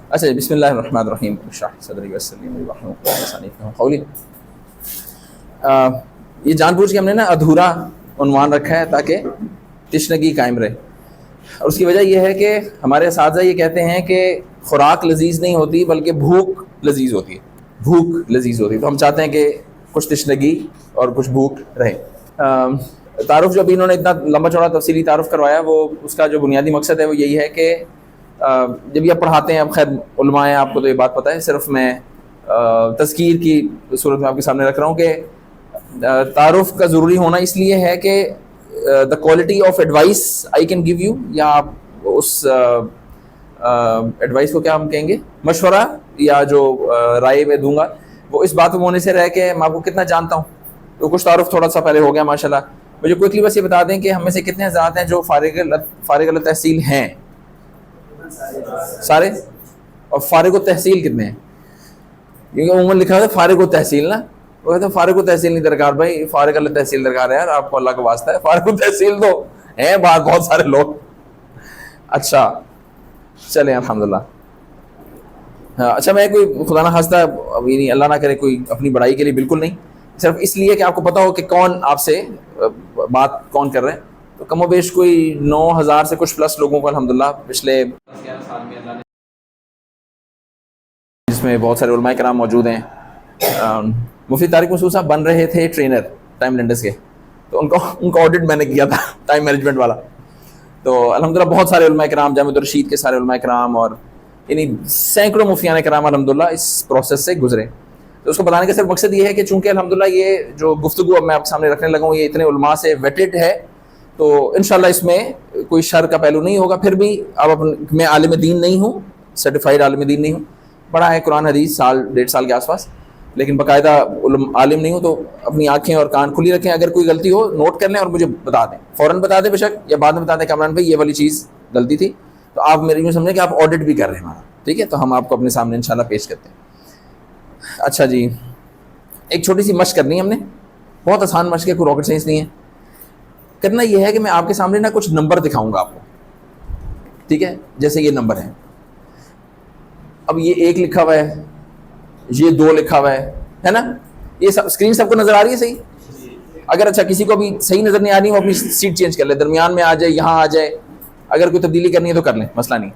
اچھا بسم اللہ الرحمن الرحیم اشرح صدری ویسر لی امری واحلل عقدۃ من لسانی یفقهوا قولی. یہ جان بوجھ کے ہم نے نا ادھورا عنوان رکھا ہے تاکہ تشنگی قائم رہے، اور اس کی وجہ یہ ہے کہ ہمارے اساتذہ یہ کہتے ہیں کہ خوراک لذیذ نہیں ہوتی بلکہ بھوک لذیذ ہوتی ہے، بھوک لذیذ ہوتی ہے. تو ہم چاہتے ہیں کہ کچھ تشنگی اور کچھ بھوک رہے. تعارف جو ابھی انہوں نے اتنا لمبا چوڑا تفصیلی تعارف کروایا، وہ اس کا جو بنیادی مقصد ہے وہ یہی ہے کہ جب یہ پڑھاتے ہیں، اب خیر علماء ہیں، آپ کو تو یہ بات پتہ ہے، صرف میں تذکیر کی صورت میں آپ کے سامنے رکھ رہا ہوں کہ تعارف کا ضروری ہونا اس لیے ہے کہ the quality of advice I can give you, یا آپ اس ایڈوائس کو کیا ہم کہیں گے، مشورہ یا جو رائے میں دوں گا، وہ اس بات میں ہونے سے رہ کے میں آپ کو کتنا جانتا ہوں. تو کچھ تعارف تھوڑا سا پہلے ہو گیا ماشاءاللہ. مجھے کوئکلی بس یہ بتا دیں کہ ہم میں سے کتنے حضرات ہیں جو فارغ التحصیل ہیں؟ سارے. اور فارغ التحصیل کتنے ہیں؟ کیونکہ عموماً لکھا ہے فارغ التحصیل نا، وہ کہتے ہیں فارغ التحصیل نہیں درکار بھائی، فارغ التحصیل درکار ہے یار، آپ کو اللہ کا واسطہ ہے، فارغ التحصیل تو ہیں باہر بہت سارے لوگ. اچھا چلیں الحمدللہ. اچھا میں کوئی خدا نہ خواستہ ابھی نہیں، اللہ نہ کرے کوئی اپنی بڑائی کے لیے بالکل نہیں، صرف اس لیے کہ آپ کو پتہ ہو کہ کون آپ سے بات کون کر رہے ہیں. تو کم و بیش کوئی 9,000 سے کچھ پلس لوگوں کو الحمدللہ پچھلے 11 سال میں اللہ نے، جس میں بہت سارے علماء کرام موجود ہیں. مفتی طارق مسعود صاحب بن رہے تھے ٹرینر ٹائم لینڈرز کے، تو ان کا آڈٹ میں نے کیا تھا ٹائم مینجمنٹ والا. تو الحمدللہ بہت سارے علماء کرام، جامع الرشید کے سارے علماء کرام، اور یعنی سینکڑوں مفتیان کرام الحمدللہ اس پروسیس سے گزرے. تو اس کو بتانے کا صرف مقصد یہ ہے کہ چونکہ الحمدللہ یہ جو گفتگو اب میں آپ کے سامنے رکھنے لگا ہوں یہ اتنے علماء سے ویٹڈ ہے، تو انشاءاللہ اس میں کوئی شر کا پہلو نہیں ہوگا. پھر بھی اب میں عالم دین نہیں ہوں، سرٹیفائڈ عالم دین نہیں ہوں، پڑھا ہے قرآن حدیث سال 1.5 سال کے آس پاس، لیکن باقاعدہ عالم نہیں ہوں. تو اپنی آنکھیں اور کان کھلی رکھیں، اگر کوئی غلطی ہو نوٹ کر لیں اور مجھے بتا دیں، فوراً بتا دیں بے شک، یا بعد میں بتا دیں کہ عمران بھائی یہ والی چیز غلطی تھی. تو آپ میری یوں سمجھیں کہ آپ آڈٹ بھی کر رہے ہیں ہمارا، ٹھیک ہے؟ تو ہم آپ کو اپنے سامنے انشاءاللہ پیش کرتے ہیں. اچھا جی، ایک چھوٹی سی مشق کرنی ہے ہم نے، بہت آسان مشق ہے، کوئی راکٹ سائنس نہیں ہے. کرنا یہ ہے کہ میں آپ کے سامنے نا کچھ نمبر دکھاؤں گا آپ کو، ٹھیک ہے؟ جیسے یہ نمبر ہے، اب یہ 1 لکھا ہوا ہے، یہ 2 لکھا ہوا ہے نا؟ یہ اسکرین سب کو نظر آ رہی ہے صحیح؟ اگر اچھا کسی کو بھی صحیح نظر نہیں آ رہی، وہ اپنی سیٹ چینج کر لے، درمیان میں آ جائے، یہاں آ جائے، اگر کوئی تبدیلی کرنی ہے تو کر لیں، مسئلہ نہیں.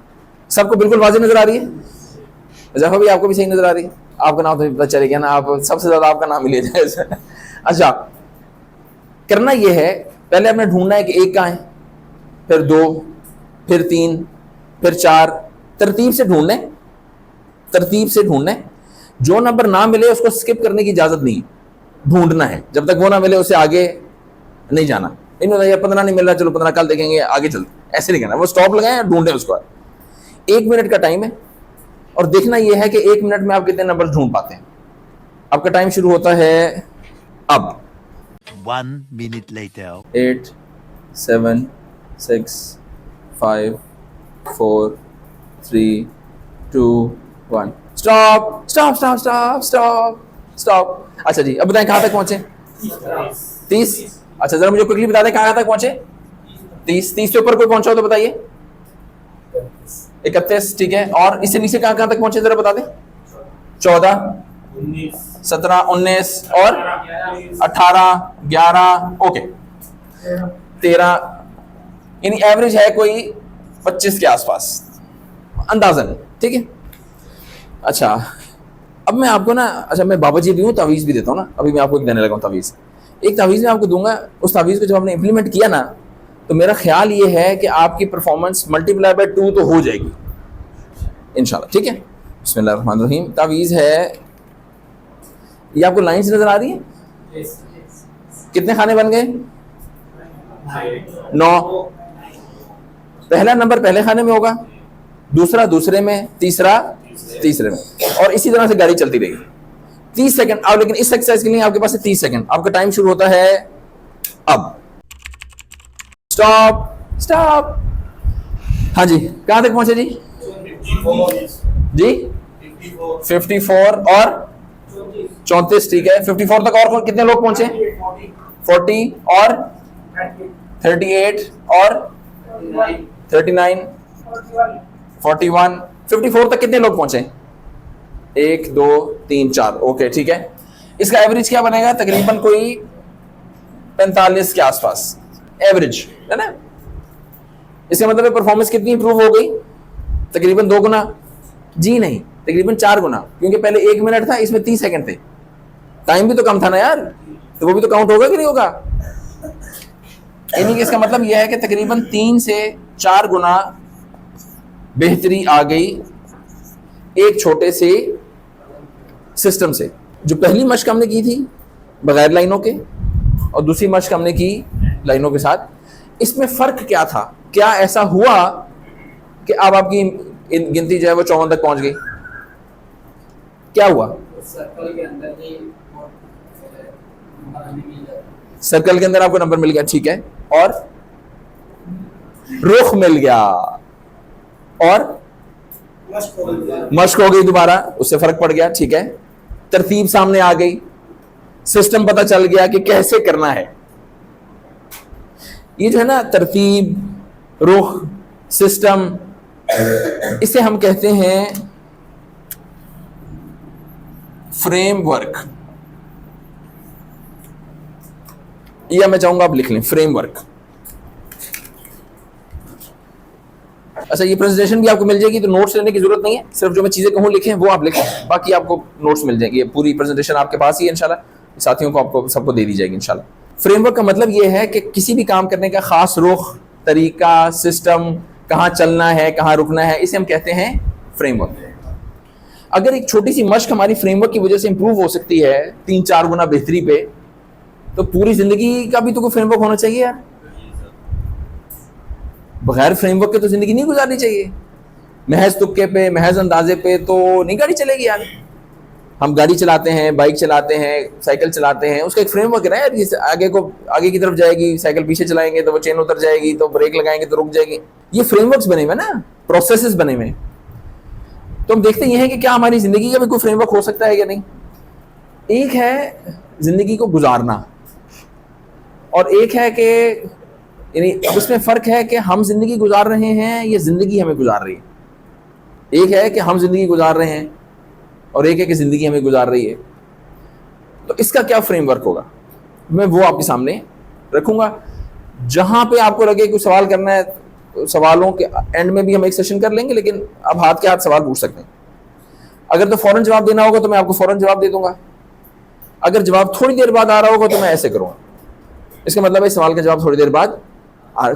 سب کو بالکل واضح نظر آ رہی ہے؟ ظفر بھی آپ کو بھی صحیح نظر آ رہی ہے؟ آپ کا نام تو پتہ چلے گیا نا، آپ سب سے زیادہ آپ کا نام ہی لے جائے. اچھا کرنا یہ ہے، پہلے ہم نے ڈھونڈنا ہے کہ 1 کہاں ہے، پھر 2، پھر 3، پھر 4، ترتیب سے ڈھونڈنا ہے، ترتیب سے ڈھونڈنا ہے. جو نمبر نہ ملے اس کو سکپ کرنے کی اجازت نہیں، ڈھونڈنا ہے، جب تک وہ نہ ملے اسے آگے نہیں جانا. انہوں نے 15 نہیں مل رہا، چلو 15 کل دیکھیں گے، آگے چلتے، ایسے نہیں کرنا. وہ سٹاپ لگائیں، ڈھونڈیں اس کو. 1 منٹ کا ٹائم ہے، اور دیکھنا یہ ہے کہ 1 منٹ میں آپ کتنے نمبر ڈھونڈ پاتے ہیں. آپ کا ٹائم شروع ہوتا ہے اب. 1 minute later. 8 7 6 5 4 3 2 1. Stop stop stop stop stop stop. اچھا جی، اب بتائیں کہاں تک پہنچے؟ 30. اچھا ذرا مجھے کوئکلی بتا دیں کہاں تک پہنچے؟ 30 سے اوپر کوئی پہنچا ہو تو بتائیے. 31. ٹھیک ہے، اور اس سے نیچے کہاں تک پہنچے ذرا بتا دیں؟ 14 17 19 اور 18 11 اوکے 13، یعنی ایوریج ہے کوئی 25 کے آس پاس اندازن، ٹھیک ہے؟ اچھا اب میں آپ کو نا، اچھا میں بابا جی بھی ہوں، تعویذ بھی دیتا ہوں نا. ابھی میں آپ کو ایک دینے لگا ہوں تعویذ. ایک تعویذ میں آپ کو دوں گا، اس تعویذ کو جب آپ نے امپلیمنٹ کیا نا، تو میرا خیال یہ ہے کہ آپ کی پرفارمنس ملٹیپلائی بائی 2 تو ہو جائے گی انشاءاللہ، ٹھیک ہے؟ بسم اللہ الرحمن الرحیم. تعویذ ہے یہ، آپ کو لائنز نظر آ رہی ہیں؟ کتنے خانے بن گئے؟ 9. پہلا نمبر پہلے خانے میں ہوگا، دوسرا دوسرے میں، تیسرا تیسرے میں، اور اسی طرح سے گاڑی چلتی رہے گی. 30 سیکنڈ آپ، لیکن اس ایکسرسائز کے لیے آپ کے پاس 30 سیکنڈ. آپ کا ٹائم شروع ہوتا ہے اب. Stop stop. ہاں جی کہاں تک پہنچے جی؟ جی 54 اور 34. ٹھیک ہے، 54 تک اور کتنے لوگ پہنچے؟ 40 اور 38 اور 39 41 54 تک کتنے لوگ پہنچے؟ 1 2 3 4. اوکے ٹھیک ہے. اس کا ایوریج کیا بنے گا؟ تقریباً کوئی 45 کے آس پاس ایوریج ہے نا. اس کا مطلب پرفارمنس کتنی امپروو ہو گئی؟ تقریباً 2 گنا. جی نہیں, تقریباً 4 گنا, کیونکہ پہلے 1 منٹ تھا, اس میں 30 سیکنڈ تھے. ٹائم بھی تو کم تھا نا یار, تو وہ بھی تو کاؤنٹ ہوگا کہ نہیں ہوگا؟ یعنی کہ اس کا مطلب یہ ہے کہ تقریباً 3 سے 4 گنا بہتری آ گئی ایک چھوٹے سے سسٹم سے. جو پہلی مشق ہم نے کی تھی بغیر لائنوں کے, اور دوسری مشق ہم نے کی لائنوں کے ساتھ, اس میں فرق کیا تھا؟ کیا ایسا ہوا کہ اب آپ کی گنتی جو ہے وہ 54 تک پہنچ گئی؟ کیا ہوا؟ سرکل کے اندر سرکل کے اندر آپ کو نمبر مل گیا, ٹھیک ہے, اور رخ مل گیا, اور مشق ہو گئی دوبارہ, اس سے فرق پڑ گیا, ٹھیک ہے. ترتیب سامنے آ گئی, سسٹم پتہ چل گیا کہ کیسے کرنا ہے. یہ جو ہے نا ترتیب, رخ, سسٹم, اسے ہم کہتے ہیں فریم ورک. یہ میں چاہوں گا آپ لکھ لیں, فریم ورک. اچھا یہ پریزنٹیشن بھی آپ کو مل جائے گی, تو نوٹس لینے کی ضرورت نہیں ہے, صرف جو میں چیزیں کہوں لکھیں وہ آپ لکھیں, باقی آپ کو نوٹس مل جائیں گے. پوری پریزنٹیشن آپ کے پاس ہی ہے انشاءاللہ, ساتھیوں کو آپ کو سب کو دے دی جائے گی انشاءاللہ. فریم ورک کا مطلب یہ ہے کہ کسی بھی کام کرنے کا خاص رخ, طریقہ, سسٹم, کہاں چلنا ہے, کہاں رکنا ہے, اسے ہم کہتے ہیں فریم ورک. اگر ایک چھوٹی سی مشق ہماری فریم ورک کی وجہ سے امپروو ہو سکتی ہے 3-4 گنا بہتری پہ, تو پوری زندگی کا بھی تو کوئی فریم ورک ہونا چاہیے یار. بغیر فریم ورک کے تو زندگی نہیں گزارنی چاہیے. محض تکے پہ, محض اندازے پہ تو نہیں گاڑی چلے گی یار. ہم گاڑی چلاتے ہیں, بائک چلاتے ہیں, سائیکل چلاتے ہیں, اس کا ایک فریم ورک ہے نا یار. آگے کی طرف جائے گی, سائیکل پیچھے چلائیں گے تو وہ چین اتر جائے گی, تو بریک لگائیں گے تو رک جائے گی. یہ فریم ورکس بنے ہوئے نا, پروسیسز بنے ہوئے. تو ہم دیکھتے یہ ہیں کہ کیا ہماری زندگی کا بھی کوئی فریم ورک ہو سکتا ہے یا نہیں. ایک ہے زندگی کو گزارنا, اور ایک ہے کہ یعنی اب اس میں فرق ہے کہ ہم زندگی گزار رہے ہیں یا زندگی ہمیں گزار رہی ہے. ایک ہے کہ ہم زندگی گزار رہے ہیں, اور ایک ہے کہ زندگی ہمیں گزار رہی ہے. تو اس کا کیا فریم ورک ہوگا, میں وہ آپ کے سامنے رکھوں گا. جہاں پہ آپ کو لگے کوئی سوال کرنا ہے, سوالوں کے اینڈ میں بھی ہم ایک سیشن کر لیں گے, لیکن اب ہاتھ کے ہاتھ سوال پوچھ سکتے ہیں. اگر تو فوراً جواب دینا ہوگا تو میں آپ کو فوراً جواب دے دوں گا. اگر جواب تھوڑی دیر بعد آ رہا ہوگا تو میں ایسے کروں گا. اس کا مطلب ہے سوال کا جواب تھوڑی دیر بعد,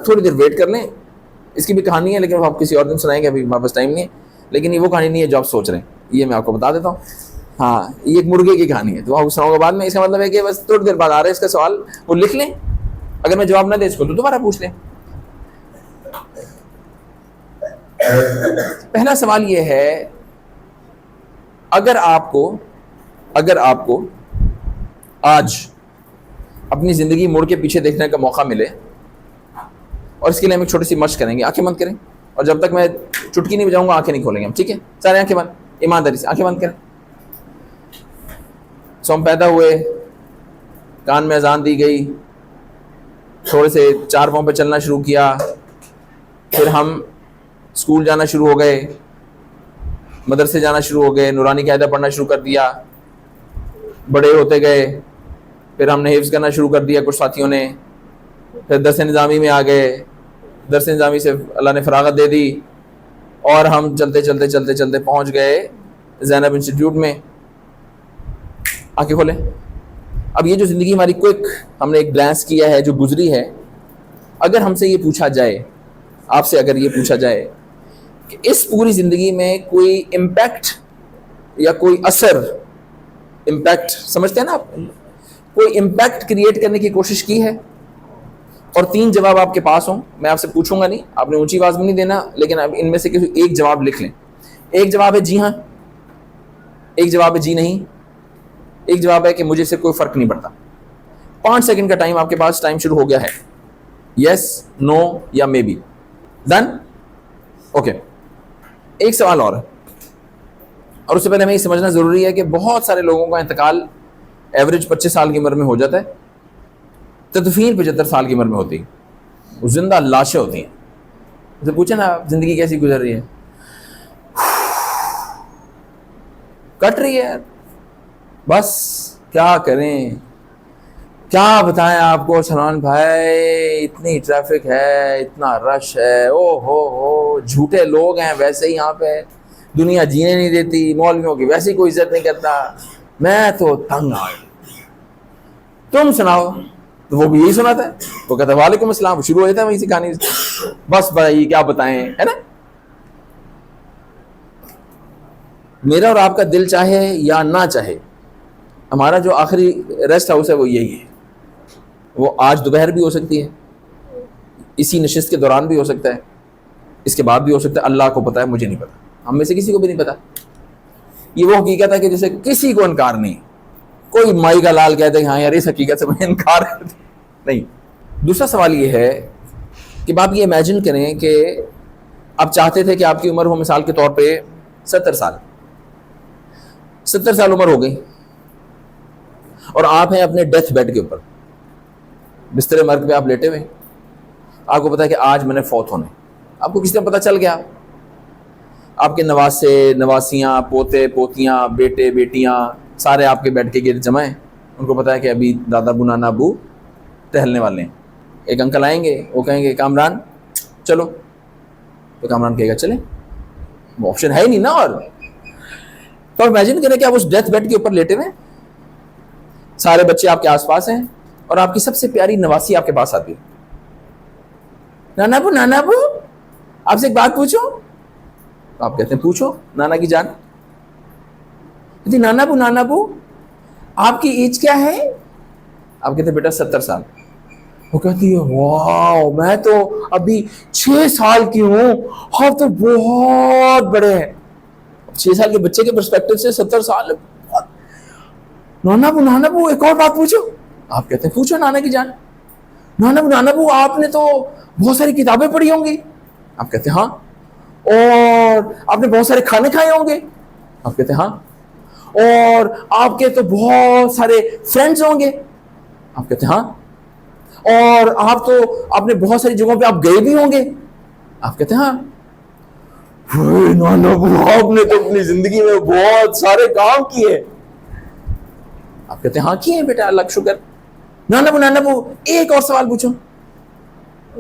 تھوڑی دیر ویٹ کر لیں. اس کی بھی کہانی ہے, لیکن وہ آپ کسی اور دن سنائیں گے, ابھی ہمارے پاس ٹائم نہیں ہے. لیکن یہ وہ کہانی نہیں ہے جو آپ سوچ رہے ہیں, یہ میں آپ کو بتا دیتا ہوں. ہاں یہ ایک مرغے کی کہانی ہے, تو آپ سناؤں گا بعد میں. اس کا مطلب ہے کہ بس تھوڑی دیر بعد آ رہا ہے اس کا سوال, وہ لکھ لیں. اگر میں جواب نہ دے اس کو تو دوبارہ پوچھ لیں. پہلا سوال یہ ہے, اگر آپ کو آج اپنی زندگی مڑ کے پیچھے دیکھنے کا موقع ملے, اور اس کے لیے ہم ایک چھوٹی سی مشق کریں گے. آنکھیں بند کریں, اور جب تک میں چٹکی نہیں بجاؤں گا آنکھیں نہیں کھولیں گے ہم, ٹھیک ہے؟ سارے آنکھیں بند, ایمانداری سے آنکھیں بند کریں. سو ہم پیدا ہوئے, کان میں اذان دی گئی, تھوڑے سے 4 پاؤں پہ چلنا شروع کیا, پھر ہم اسکول جانا شروع ہو گئے, مدرسے جانا شروع ہو گئے, نورانی قاعدہ پڑھنا شروع کر دیا, بڑے ہوتے گئے, پھر ہم نے حفظ کرنا شروع کر دیا کچھ ساتھیوں نے, پھر درس نظامی میں آ گئے, درس نظامی سے اللہ نے فراغت دے دی, اور ہم چلتے چلتے چلتے چلتے پہنچ گئے زینب انسٹیٹیوٹ میں. آنکھیں کھولیں. اب یہ جو زندگی ہماری کوئک ہم نے ایک گلانس کیا ہے, جو گزری ہے, اگر ہم سے یہ پوچھا جائے, آپ سے اگر یہ پوچھا جائے کہ اس پوری زندگی میں کوئی امپیکٹ یا کوئی اثر, امپیکٹ سمجھتے ہیں نا آپ, کوئی امپیکٹ کریٹ کرنے کی کوشش کی ہے, اور 3 جواب آپ کے پاس ہوں, میں آپ سے پوچھوں گا نہیں, آپ نے اونچی آواز میں نہیں دینا, لیکن اب ان میں سے کسی ایک جواب لکھ لیں. ایک جواب ہے جی ہاں, ایک جواب ہے جی نہیں, ایک جواب ہے کہ مجھے سے کوئی فرق نہیں پڑتا. 5 سیکنڈ کا ٹائم آپ کے پاس, ٹائم شروع ہو گیا ہے. یس, نو یا مے بی. ڈن؟ اوکے. ایک سوال اور ہے, اور اس سے پہلے ہمیں یہ سمجھنا ضروری ہے کہ بہت سارے لوگوں کا انتقال ایوریج 25 سال کی عمر میں ہو جاتا ہے, تدفین 75 سال کی عمر میں ہوتی ہے. وہ زندہ لاشیں ہوتی ہیں. اسے پوچھیں نا زندگی کیسی گزر رہی ہے, کٹ رہی ہے یار. بس کیا کریں, کیا بتائیں آپ کو سلمان بھائی, اتنی ٹریفک ہے, اتنا رش ہے, او ہو جھوٹے لوگ ہیں ویسے ہی یہاں پہ, دنیا جینے نہیں دیتی, مولویوں کی ویسے ہی کوئی عزت نہیں کرتا, میں تو تنگ آ گیا. تم سناؤ. تو وہ بھی یہی سناتا ہے, وہ کہتا ہے وعلیکم السلام, شروع ہو جاتا ہے وہیں سے کہانی. بس بھائی کیا بتائیں, ہے نا. میرا اور آپ کا دل چاہے یا نہ چاہے, ہمارا جو آخری ریسٹ ہاؤس ہے وہ یہی ہے. وہ آج دوپہر بھی ہو سکتی ہے, اسی نشست کے دوران بھی ہو سکتا ہے, اس کے بعد بھی ہو سکتا ہے, اللہ کو پتہ ہے, مجھے نہیں پتا, ہم میں سے کسی کو بھی نہیں پتا. یہ وہ حقیقت ہے کہ جسے کسی کو انکار نہیں. کوئی مائی کا لال کہتے ہیں کہ ہاں یار اس حقیقت سے میں انکار نہیں. دوسرا سوال یہ ہے کہ آپ یہ امیجن کریں کہ آپ چاہتے تھے کہ آپ کی عمر ہو مثال کے طور پہ 70 سال. 70 سال عمر ہو گئی اور آپ ہیں اپنے ڈیتھ بیڈ کے اوپر, بستر مرگ پہ آپ لیٹے ہوئے, آپ کو پتا ہے کہ آج میں نے فوت ہونا ہے. آپ کو کسی نے پتا چل گیا, آپ کے نواسے نواسیاں, پوتے پوتیاں, بیٹے بیٹیاں سارے آپ کے بیڈ کے گرد جمع ہیں. ان کو پتا ہے کہ ابھی دادا ابو نانا ابو ٹہلنے والے ہیں. ایک انکل آئیں گے, وہ کہیں گے کامران چلو, تو کامران کہے گا چلیں, وہ آپشن ہے ہی نہیں نا. اور تو امیجن کریں کہ آپ اس ڈیتھ بیڈ کے اوپر لیٹے ہوئے, سارے بچے آپ کے آس پاس ہیں, اور آپ کی سب سے پیاری نواسی آپ کے پاس آتی ہے. نانا ابو آپ سے ایک بات پوچھوں. آپ کہتے ہیں پوچھو نانا کی جان. نانا ابو آپ کی ایج کیا ہے؟ آپ کہتے ہیں بیٹا 70 سال. وہ کہتی ہے واو میں تو ابھی 6 سال کی ہوں, آپ تو بہت بڑے ہیں. 6 سال کے بچے کے پرسپیکٹو سے 70 سال. نانا ابو ایک اور بات پوچھو. آپ کہتے ہیں پوچھو نانا کی جان. نانا ابو آپ نے تو بہت ساری کتابیں پڑھی ہوں گی. آپ کہتے ہیں ہاں. اور آپ نے بہت سارے کھانے کھائے ہوں گے. آپ کہتے ہیں ہاں. اور آپ کے تو بہت سارے فرینڈز ہوں گے. آپ کہتے ہیں ہاں. اور آپ نے بہت ساری جگہوں پہ آپ گئے بھی ہوں گے. آپ کہتے ہیں ہاں. نانا ابو آپ نے تو اپنی زندگی میں بہت سارے کام کیے. آپ کہتے ہیں ہاں کیے بیٹا اللہ کا شکر. نانا ابو ایک اور سوال پوچھو.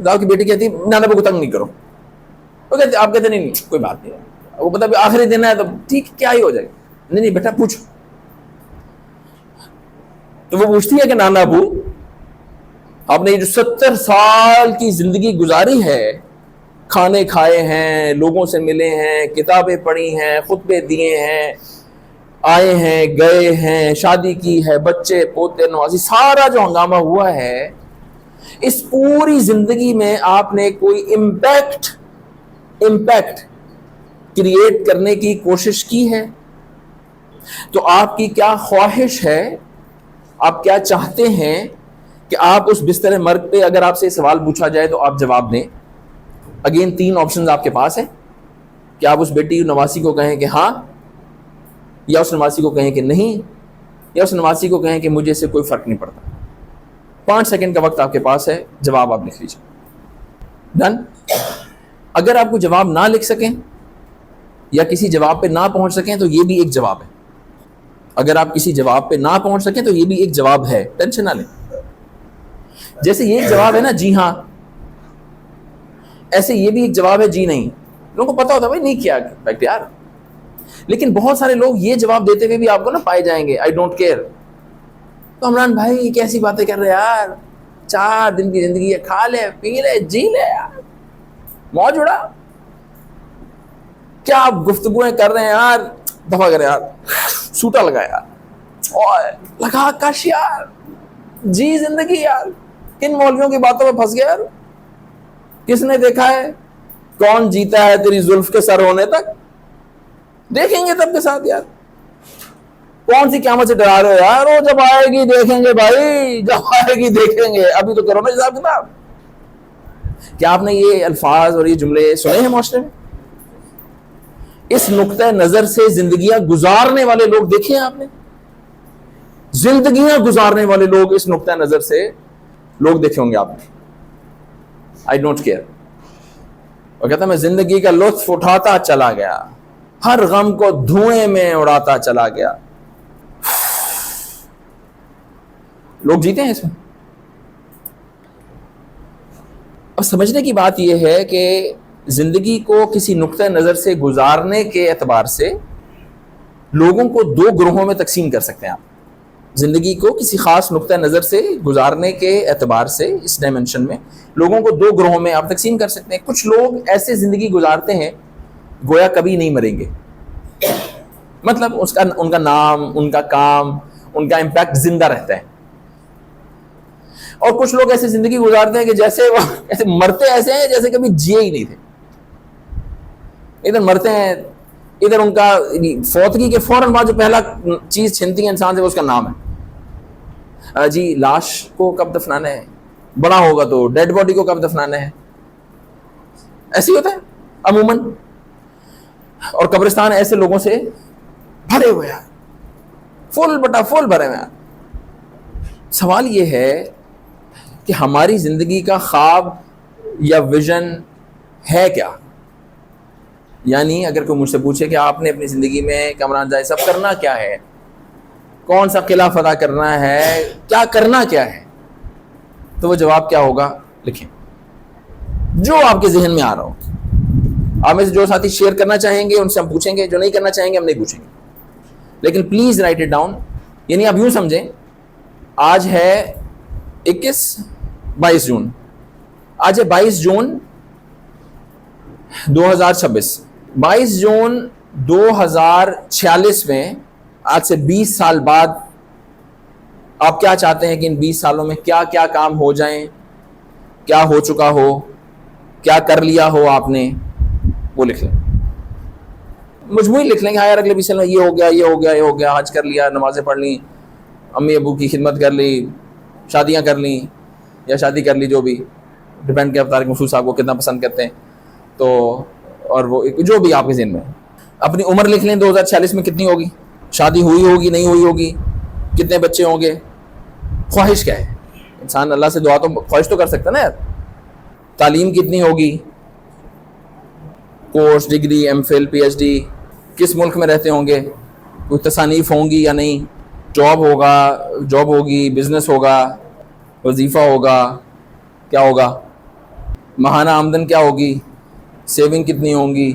گاؤں کی بیٹی کہتی نانا ابو کو تنگ نہیں کرو. آپ کہتے نہیں کوئی بات نہیں, وہ پتا آخری دن ہے تو ٹھیک کیا ہی ہو جائے گا. نہیں بیٹا پوچھو. تو وہ پوچھتی ہے کہ نانا ابو آپ نے جو 70 سال کی زندگی گزاری ہے, کھانے کھائے ہیں, لوگوں سے ملے ہیں, کتابیں پڑھی ہیں, خطبے دیے ہیں, آئے ہیں گئے ہیں, شادی کی ہے, بچے پوتے نوازی, سارا جو ہنگامہ ہوا ہے, اس پوری زندگی میں آپ نے کوئی امپیکٹ کریٹ کرنے کی کوشش کی ہے؟ تو آپ کی کیا خواہش ہے, آپ کیا چاہتے ہیں کہ آپ اس بستر مرگ پہ اگر آپ سے سوال پوچھا جائے تو آپ جواب دیں؟ اگین 3 آپشنز آپ کے پاس ہیں کہ آپ اس بیٹی نواسی کو کہیں کہ ہاں, یا اس نواسی کو کہیں کہ نہیں, یا اس نواسی کو کہیں کہ مجھے سے کوئی فرق نہیں پڑتا. 5 سیکنڈ کا وقت آپ کے پاس ہے, جواب آپ لکھ لیجیے. ڈن. اگر آپ کو جواب نہ لکھ سکیں یا کسی جواب پہ نہ پہنچ سکیں تو یہ بھی ایک جواب ہے. اگر آپ کسی جواب پہ نہ پہنچ سکیں تو یہ بھی ایک جواب ہے, ٹینشن نہ لیں. جیسے یہ ایک جواب ہے نا جی ہاں, ایسے یہ بھی ایک جواب ہے جی نہیں. لوگوں کو پتا ہوتا ہے بھائی نہیں کیا فیکٹ یار, لیکن بہت سارے لوگ یہ جواب دیتے ہوئے بھی آپ کو نا پائے جائیں گے آئی ڈونٹ کیئر. تو عمران بھائی کیسی باتیں کر رہے یار, 4 دن کی زندگی ہے, کھا لے پی لے جی لے یار, موج اڑا, کیا آپ گفتگویں کر رہے ہیں یار, دفعہ کریں یار, سوٹا لگا یار, اور لگا کش یار, جی زندگی یار. کن مولویوں کی باتوں میں پھنس گیا یار. کس نے دیکھا ہے کون جیتا ہے تیری زلف کے سر ہونے تک؟ دیکھیں گے تب کے ساتھ یار. کون سی قیامت سے ڈرا رہے ہو یار, وہ جب آئے گی دیکھیں گے بھائی, جب آئے گی دیکھیں گے, ابھی تو کرو نا حساب کتاب. کیا آپ نے یہ الفاظ اور یہ جملے سنے ہیں معاشرے میں؟ اس نقطہ نظر سے زندگیاں گزارنے والے لوگ دیکھے ہیں آپ نے؟ زندگیاں گزارنے والے لوگ اس نقطہ نظر سے لوگ دیکھے ہوں گے آپ نے. I don't care. اور کہتا میں زندگی کا لطف اٹھاتا چلا گیا, ہر غم کو دھوئیں میں اڑاتا چلا گیا. لوگ جیتے ہیں اس میں. اب سمجھنے کی بات یہ ہے کہ زندگی کو کسی نقطۂ نظر سے گزارنے کے اعتبار سے لوگوں کو دو گروہوں میں تقسیم کر سکتے ہیں آپ. زندگی کو کسی خاص نقطۂ نظر سے گزارنے کے اعتبار سے اس ڈائمنشن میں لوگوں کو دو گروہوں میں آپ تقسیم کر سکتے ہیں. کچھ لوگ ایسے زندگی گزارتے ہیں گویا کبھی نہیں مریں گے, مطلب ان کا نام, ان کا کام, ان کا امپیکٹ زندہ رہتا ہے. اور کچھ لوگ ایسی زندگی گزارتے ہیں کہ جیسے وہ ایسے مرتے ایسے ہیں جیسے کبھی جیے ہی نہیں تھے. ادھر مرتے ہیں, ادھر ان کا فوتگی کے فوراً بعد جو پہلا چیز چھنتی ہے انسان سے وہ اس کا نام ہے. جی لاش کو کب دفنانا ہے, بڑا ہوگا تو ڈیڈ باڈی کو کب دفنانا ہے, ایسے ہی ہوتا ہے عموماً. اور قبرستان ایسے لوگوں سے بھرے ہوئے ہیں, فل بٹا فل بھرے ہوئے ہیں. سوال یہ ہے کہ ہماری زندگی کا خواب یا ویژن ہے کیا؟ یعنی اگر کوئی مجھ سے پوچھے کہ آپ نے اپنی زندگی میں کامران جائے صاحب کرنا کیا ہے, کون سا قلعہ فتح کرنا ہے, کیا کرنا کیا ہے, تو وہ جواب کیا ہوگا لکھیں, جو آپ کے ذہن میں آ رہا ہو. آپ میں سے جو ساتھی شیئر کرنا چاہیں گے ان سے ہم پوچھیں گے, جو نہیں کرنا چاہیں گے ہم نہیں پوچھیں گے, لیکن پلیز رائٹ اٹ ڈاؤن. یعنی آپ یوں سمجھیں آج ہے 22 جون, آج ہے 22 جون 2026. 22 جون 2046 میں آج سے 20 سال بعد آپ کیا چاہتے ہیں کہ ان 20 سالوں میں کیا کیا کام ہو جائیں, کیا ہو چکا ہو, کیا کر لیا ہو آپ نے, وہ لکھ لیں. مجموعی لکھ لیں کہ ہاں یار اگلے 20 سال میں یہ ہو گیا, یہ ہو گیا, یہ ہو گیا, حج کر لیا, نمازیں پڑھ لیں, امی ابو کی خدمت کر لی, شادیاں کر لیں یا شادی کر لی, جو بھی ڈپینڈ کیا طارق مشہور صاحب کو کتنا پسند کرتے ہیں. تو اور وہ جو بھی آپ کے ذہن میں. اپنی عمر لکھ لیں 2046 میں کتنی ہوگی, شادی ہوئی ہوگی نہیں ہوئی ہوگی, کتنے بچے ہوں گے, خواہش کیا ہے. انسان اللہ سے دعا تو خواہش تو کر سکتا نا یار. تعلیم کتنی ہوگی, course, degree, M Phil, P H D, کس ملک میں رہتے ہوں گے, کوئی تصانیف ہوں گی یا نہیں, جاب ہوگی, بزنس ہوگا, وظیفہ ہوگا, کیا ہوگا, ماہانہ آمدن کیا ہوگی, سیونگ کتنی ہوں گی,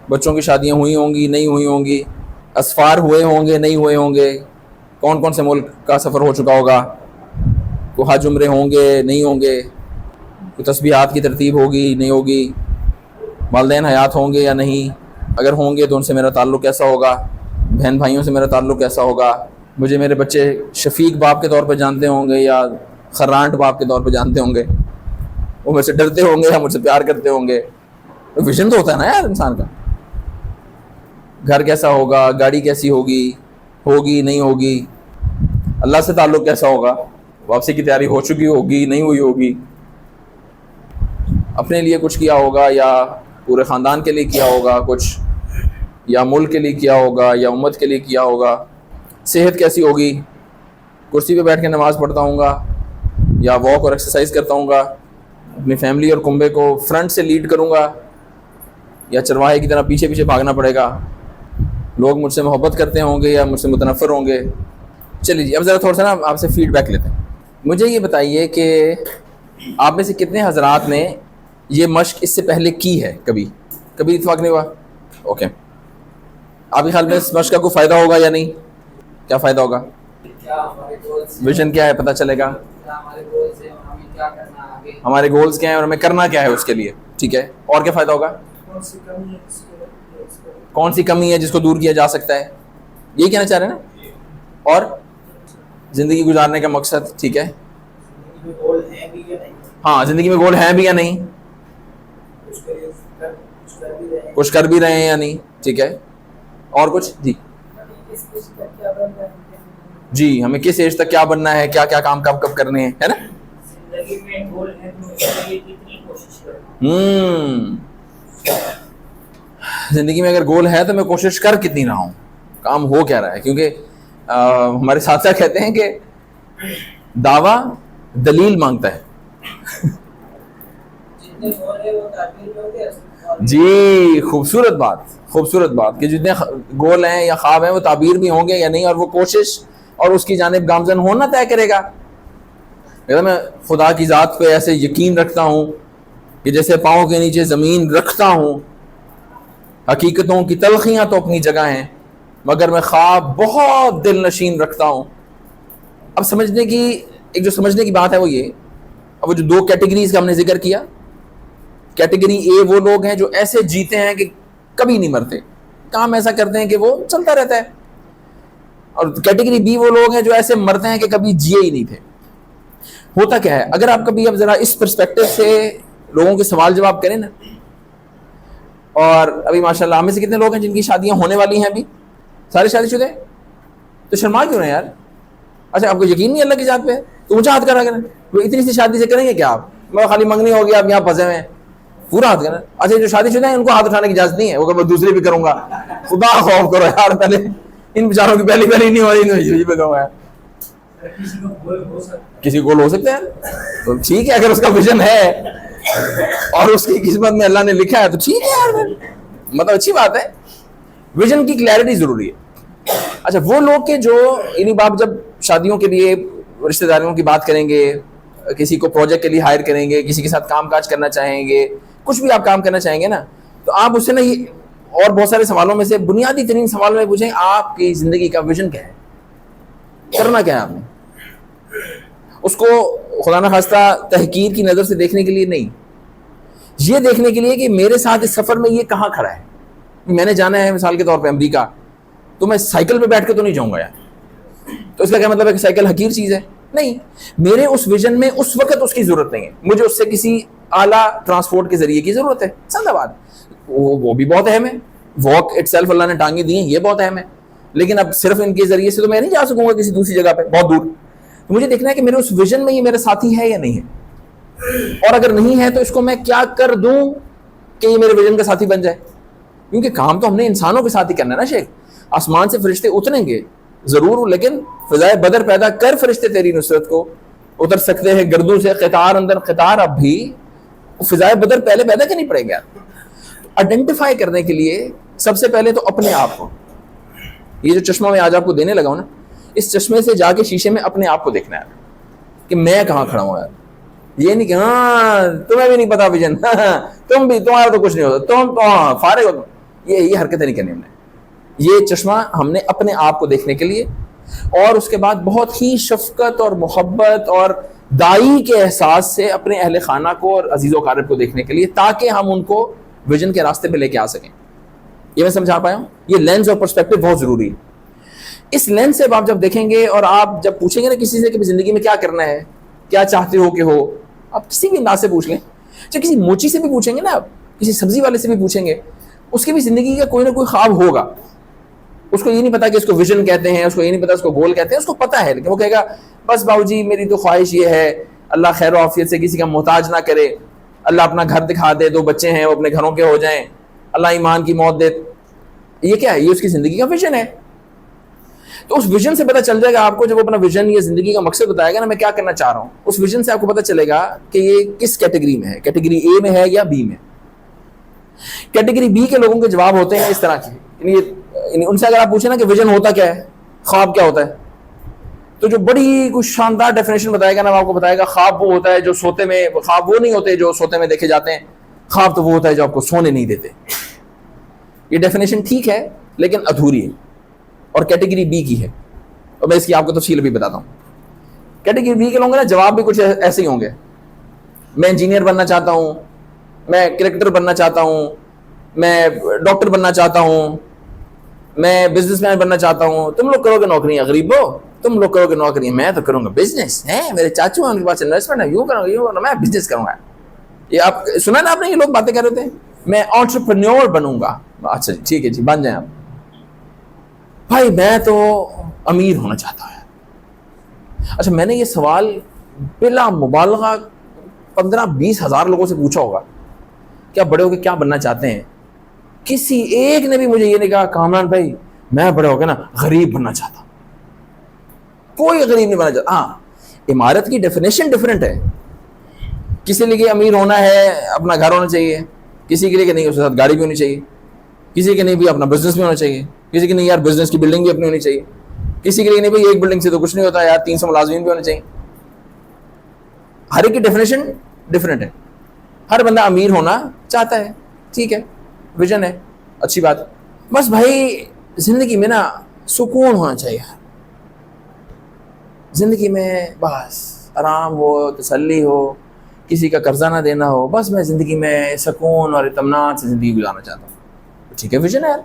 بچوں کی شادیاں ہوئی ہوں گی نہیں ہوئی ہوں گی, اسفار ہوئے ہوں گے نہیں ہوئے ہوں گے, کون کون سے ملک کا سفر ہو چکا ہوگا, کوئی حج عمرے ہوں گے نہیں ہوں گے, کوئی تسبیحات کی ترتیب ہوگی نہیں ہوگی, والدین حیات ہوں گے یا نہیں, اگر ہوں گے تو ان سے میرا تعلق کیسا ہوگا, بہن بھائیوں سے میرا تعلق کیسا ہوگا, مجھے میرے بچے شفیق باپ کے طور پہ جانتے ہوں گے یا خرانٹ باپ کے طور پہ جانتے ہوں گے, وہ مجھ سے ڈرتے ہوں گے یا مجھ سے پیار کرتے ہوں گے. ویژن تو ہوتا ہے نا یار انسان کا. گھر کیسا ہوگا, گاڑی کیسی ہوگی نہیں ہوگی, اللہ سے تعلق کیسا ہوگا, واپسی کی تیاری ہو چکی ہوگی نہیں ہوئی ہوگی, اپنے لیے کچھ کیا ہوگا یا پورے خاندان کے لیے کیا ہوگا کچھ, یا ملک کے لیے کیا ہوگا یا امت کے لیے کیا ہوگا, صحت کیسی ہوگی, کرسی پہ بیٹھ کے نماز پڑھتا ہوں گا یا واک اور ایکسرسائز کرتا ہوں گا, اپنی فیملی اور کنبے کو فرنٹ سے لیڈ کروں گا یا چرواہے کی طرح پیچھے پیچھے بھاگنا پڑے گا, لوگ مجھ سے محبت کرتے ہوں گے یا مجھ سے متنفر ہوں گے. چلیے جی اب ذرا تھوڑا سا نا آپ سے فیڈ بیک لیتے ہیں. مجھے یہ بتائیے کہ آپ میں سے کتنے حضرات نے یہ مشق اس سے پہلے کی ہے, کبھی اتفاق نہیں ہوا؟ اوکے, آپ کے خیال میں اس مشق کا کوئی فائدہ ہوگا یا نہیں, کیا فائدہ ہوگا, ویژن کیا ہے پتہ چلے گا, ہمارے گولز کیا ہیں اور ہمیں کرنا کیا ہے اس کے لیے, ٹھیک ہے, اور کیا فائدہ ہوگا, کون سی کمی ہے جس کو دور کیا جا سکتا ہے, یہی کہنا چاہ رہے ہیں نا, اور زندگی گزارنے کا مقصد, ٹھیک ہے, ہاں زندگی میں گول ہیں بھی یا نہیں, کچھ کر بھی رہے ہیں یا نہیں, ٹھیک ہے, اور کچھ, جی ہمیں کس ایج تک کیا بننا ہے, کیا کیا کام کب کرنے ہیں, ہے نا. زندگی میں اگر گول ہے تو میں کوشش کر کتنی رہا ہوں, کام ہو کیا رہا ہے, کیونکہ ہمارے ساتھ کہتے ہیں کہ دعویٰ دلیل مانگتا ہے. جی خوبصورت بات, خوبصورت بات کہ جتنے گول ہیں یا خواب ہیں وہ تعبیر بھی ہوں گے یا نہیں، اور وہ کوشش اور اس کی جانب گامزن ہونا طے کرے گا. میں خدا کی ذات پہ ایسے یقین رکھتا ہوں کہ جیسے پاؤں کے نیچے زمین رکھتا ہوں. حقیقتوں کی تلخیاں تو اپنی جگہ ہیں، مگر میں خواب بہت دل نشین رکھتا ہوں. اب سمجھنے کی ایک جو سمجھنے کی بات ہے وہ یہ، اب وہ جو دو کیٹیگریز کا ہم نے ذکر کیا، کیٹیگری اے وہ لوگ ہیں جو ایسے جیتے ہیں کہ کبھی نہیں مرتے، کام ایسا کرتے ہیں کہ وہ چلتا رہتا ہے. اور کیٹیگری بی وہ لوگ ہیں جو ایسے مرتے ہیں کہ کبھی جیے ہی نہیں تھے. ہوتا کیا ہے اگر آپ کبھی اب ذرا اس پرسپیکٹو سے لوگوں کے سوال جواب کریں نا، اور ابھی ماشاءاللہ ہم میں سے کتنے لوگ ہیں جن کی شادیاں ہونے والی ہیں، ابھی سارے شادی شدہ ہیں، تو شرما کیوں رہے ہیں یار؟ اچھا آپ کو یقین نہیں اللہ کی ذات پہ؟ تو اونچا ہاتھ کرا کریں. وہ اتنی سی شادی سے کریں گے کیا آپ؟ میں خالی منگنی ہوگی، آپ یہاں پھنسے ہوئے ہیں، پورا ہاتھ کریں. اچھا جو شادی شدہ ہیں ان کو ہاتھ اٹھانے کی اجازت نہیں ہے، وہ کہ میں دوسری بھی کروں گا. خدا خوف کرو یار، پہلے ان بیچاروں کی پہلی نہیں ہو رہی پہ کہوں گا. کسی گول ہو سکتا ہے تو ٹھیک ہے، اگر اس کا ویژن ہے اور اس کی قسمت میں اللہ نے لکھا ہے تو ٹھیک ہے یار، مطلب اچھی بات ہے. ویژن کی کلیئرٹی ضروری ہے. اچھا وہ لوگ کے جو یعنی آپ جب شادیوں کے لیے رشتہ داریوں کی بات کریں گے، کسی کو پروجیکٹ کے لیے ہائر کریں گے، کسی کے ساتھ کام کاج کرنا چاہیں گے، کچھ بھی آپ کام کرنا چاہیں گے نا، تو آپ اس سے نا یہ اور بہت سارے سوالوں میں سے بنیادی ترین سوال میں پوچھیں آپ کی زندگی کا ویژن کیا ہے، کرنا کیا ہے آپ نے. اس کو خدا نہ خواستہ تحقیر کی نظر سے دیکھنے کے لیے نہیں، یہ دیکھنے کے لیے کہ میرے ساتھ اس سفر میں یہ کہاں کھڑا ہے. میں نے جانا ہے مثال کے طور پہ امریکہ، تو میں سائیکل پہ بیٹھ کے تو نہیں جاؤں گا یار. تو اس کا کیا مطلب ہے کہ سائیکل حقیر چیز ہے؟ نہیں، میرے اس ویژن میں اس وقت اس کی ضرورت نہیں ہے، مجھے اس سے کسی اعلیٰ ٹرانسپورٹ کے ذریعے کی ضرورت ہے. سندہ بات وہ بھی بہت اہم ہے، واک اٹ سیلف اللہ نے ٹانگیں دی ہیں، یہ بہت اہم ہے. لیکن اب صرف ان کے ذریعے سے تو میں نہیں جا سکوں گا کسی دوسری جگہ پہ بہت دور. تو مجھے دیکھنا ہے کہ میرے اس ویژن میں یہ میرا ساتھی ہے یا نہیں ہے، اور اگر نہیں ہے تو اس کو میں کیا کر دوں کہ یہ میرے ویژن کا ساتھی بن جائے. کیونکہ کام تو ہم نے انسانوں کے ساتھ ہی کرنا ہے نا شیخ. آسمان سے فرشتے اتریں گے ضرور، لیکن فضائے بدر پیدا کر فرشتے تیری نصرت کو اتر سکتے ہیں گردوں سے قطار اندر قطار. اب بھی فضائے بدر پہلے پیدا کرنی پڑے گا. آئیڈینٹیفائی کرنے کے لیے سب سے پہلے تو اپنے آپ کو، یہ جو چشمہ میں آج آپ کو دینے لگا ہوں نا، اس چشمے سے جا کے شیشے میں اپنے آپ کو دیکھنا ہے کہ میں کہاں کھڑا ہوں یار. یہ نہیں کہ ہاں تمہیں بھی نہیں پتا ویژن، تم بھی تمہارا تو کچھ نہیں ہوتا، تم تو فارغ ہو. یہ حرکتیں نہیں کرنی ہم نے. یہ چشمہ ہم نے اپنے آپ کو دیکھنے کے لیے، اور اس کے بعد بہت ہی شفقت اور محبت اور دائی کے احساس سے اپنے اہل خانہ کو اور عزیز و اقارب کو دیکھنے کے لیے، تاکہ ہم ان کو ویژن کے راستے پہ لے کے آ سکیں. یہ میں سمجھا پایا ہوں؟ یہ لینس اور پرسپیکٹو بہت ضروری ہے. اس لینس سے آپ جب دیکھیں گے اور آپ جب پوچھیں گے نا کسی سے کہ زندگی میں کیا کرنا ہے، کیا چاہتے ہو کہ ہو، آپ کسی بھی انداز سے پوچھ لیں، چاہے کسی موچی سے بھی پوچھیں گے نا، آپ کسی سبزی والے سے بھی پوچھیں گے، اس کی بھی زندگی کا کوئی نہ کوئی خواب ہوگا. اس کو یہ نہیں پتا کہ اس کو ویژن کہتے ہیں، اس کو یہ نہیں پتا اس کو گول کہتے ہیں، اس کو پتا ہے، لیکن وہ کہے گا بس باؤ جی میری تو خواہش یہ ہے اللہ خیر و عافیت سے کسی کا محتاج نہ کرے، اللہ اپنا گھر دکھا دے، 2 بچے ہیں وہ اپنے گھروں کے ہو جائیں، اللہ ایمان کی موت دے. یہ کیا ہے؟ یہ اس کی زندگی کا ویژن ہے. تو اس ویژن سے پتہ چل جائے گا آپ کو، جب وہ اپنا ویژن یا زندگی کا مقصد بتائے گا نا، میں کیا کرنا چاہ رہا ہوں، اس ویژن سے آپ کو پتہ چلے گا کہ یہ کس کیٹیگری میں ہے، کیٹیگری اے میں ہے یا بی میں. کیٹیگری بی کے لوگوں کے جواب ہوتے ہیں اس طرح کے، یعنی ان سے اگر آپ پوچھیں نا کہ ویژن ہوتا کیا ہے، خواب کیا ہوتا ہے، تو جو بڑی کچھ شاندار ڈیفینیشن بتائے گا نا، آپ کو بتائے گا خواب وہ ہوتا ہے جو سوتے میں، خواب وہ نہیں ہوتے جو سوتے میں دیکھے جاتے ہیں، خواب تو وہ ہوتا ہے جو آپ کو سونے نہیں دیتے. یہ ڈیفینیشن ٹھیک ہے لیکن ادھوری ہے، اور کیٹیگری بی کی ہے، اور میں اس کی آپ کو تفصیل بھی بتاتا ہوں. کیٹیگری بی کے لوگ نا جواب بھی کچھ ایسے ہی ہوں گے. میں انجینئر بننا چاہتا ہوں، میں کرکٹر بننا چاہتا ہوں، میں ڈاکٹر بننا چاہتا ہوں، میں بزنس مین بننا چاہتا ہوں. تم لوگ کرو گے نوکریاں غریبو، تم لوگ کرو گے نوکریاں، میں تو کروں گا بزنس ہے، میرے چاچو ہیں ان کے پاس انویسٹمنٹ ہے، یوں کروں گا، میں بزنس کروں گا. یہ آپ سنا نا آپ نے، یہ لوگ باتیں کر رہے تھے میں انٹرپرینیور بنوں گا. اچھا ٹھیک ہے جی بن جائیں آپ. بھائی میں تو امیر ہونا چاہتا ہوں. اچھا میں نے یہ سوال بلا مبالغہ 15-20 ہزار لوگوں سے پوچھا ہوگا، کیا بڑے ہو کے کیا بننا چاہتے ہیں؟ کسی ایک نے بھی مجھے یہ نہیں کہا کامران بھائی میں بڑے ہو کے نا غریب بننا چاہتا ہوں. کوئی غریب نہیں بننا چاہتا. ہاں عمارت کی ڈیفینیشن ڈفرینٹ ہے. کسی لیے کہ امیر ہونا ہے اپنا گھر ہونا چاہیے، کسی کے لیے کہ نہیں اس کے ساتھ گاڑی بھی ہونی چاہیے. کسی کے نہیں بھی اپنا بزنس بھی ہونا چاہیے, کسی کے نہیں یار بزنس کی بلڈنگ بھی اپنی ہونی چاہیے, کسی کے لیے نہیں بھائی ایک بلڈنگ سے تو کچھ نہیں ہوتا یار 300 ملازمین بھی ہونے چاہیے. ہر ایک کی ڈیفینیشن ڈفرینٹ ہے. ہر بندہ امیر ہونا چاہتا ہے, ٹھیک ہے, ویژن ہے, اچھی بات. بس بھائی زندگی میں نا سکون ہونا چاہیے, زندگی میں بس آرام ہو, تسلی ہو, کسی کا قرضہ نہ دینا ہو, بس میں زندگی میں سکون اور اطمینان سے زندگی گزارنا چاہتا ہوں. ٹھیک ہے, ویژن ہے یار.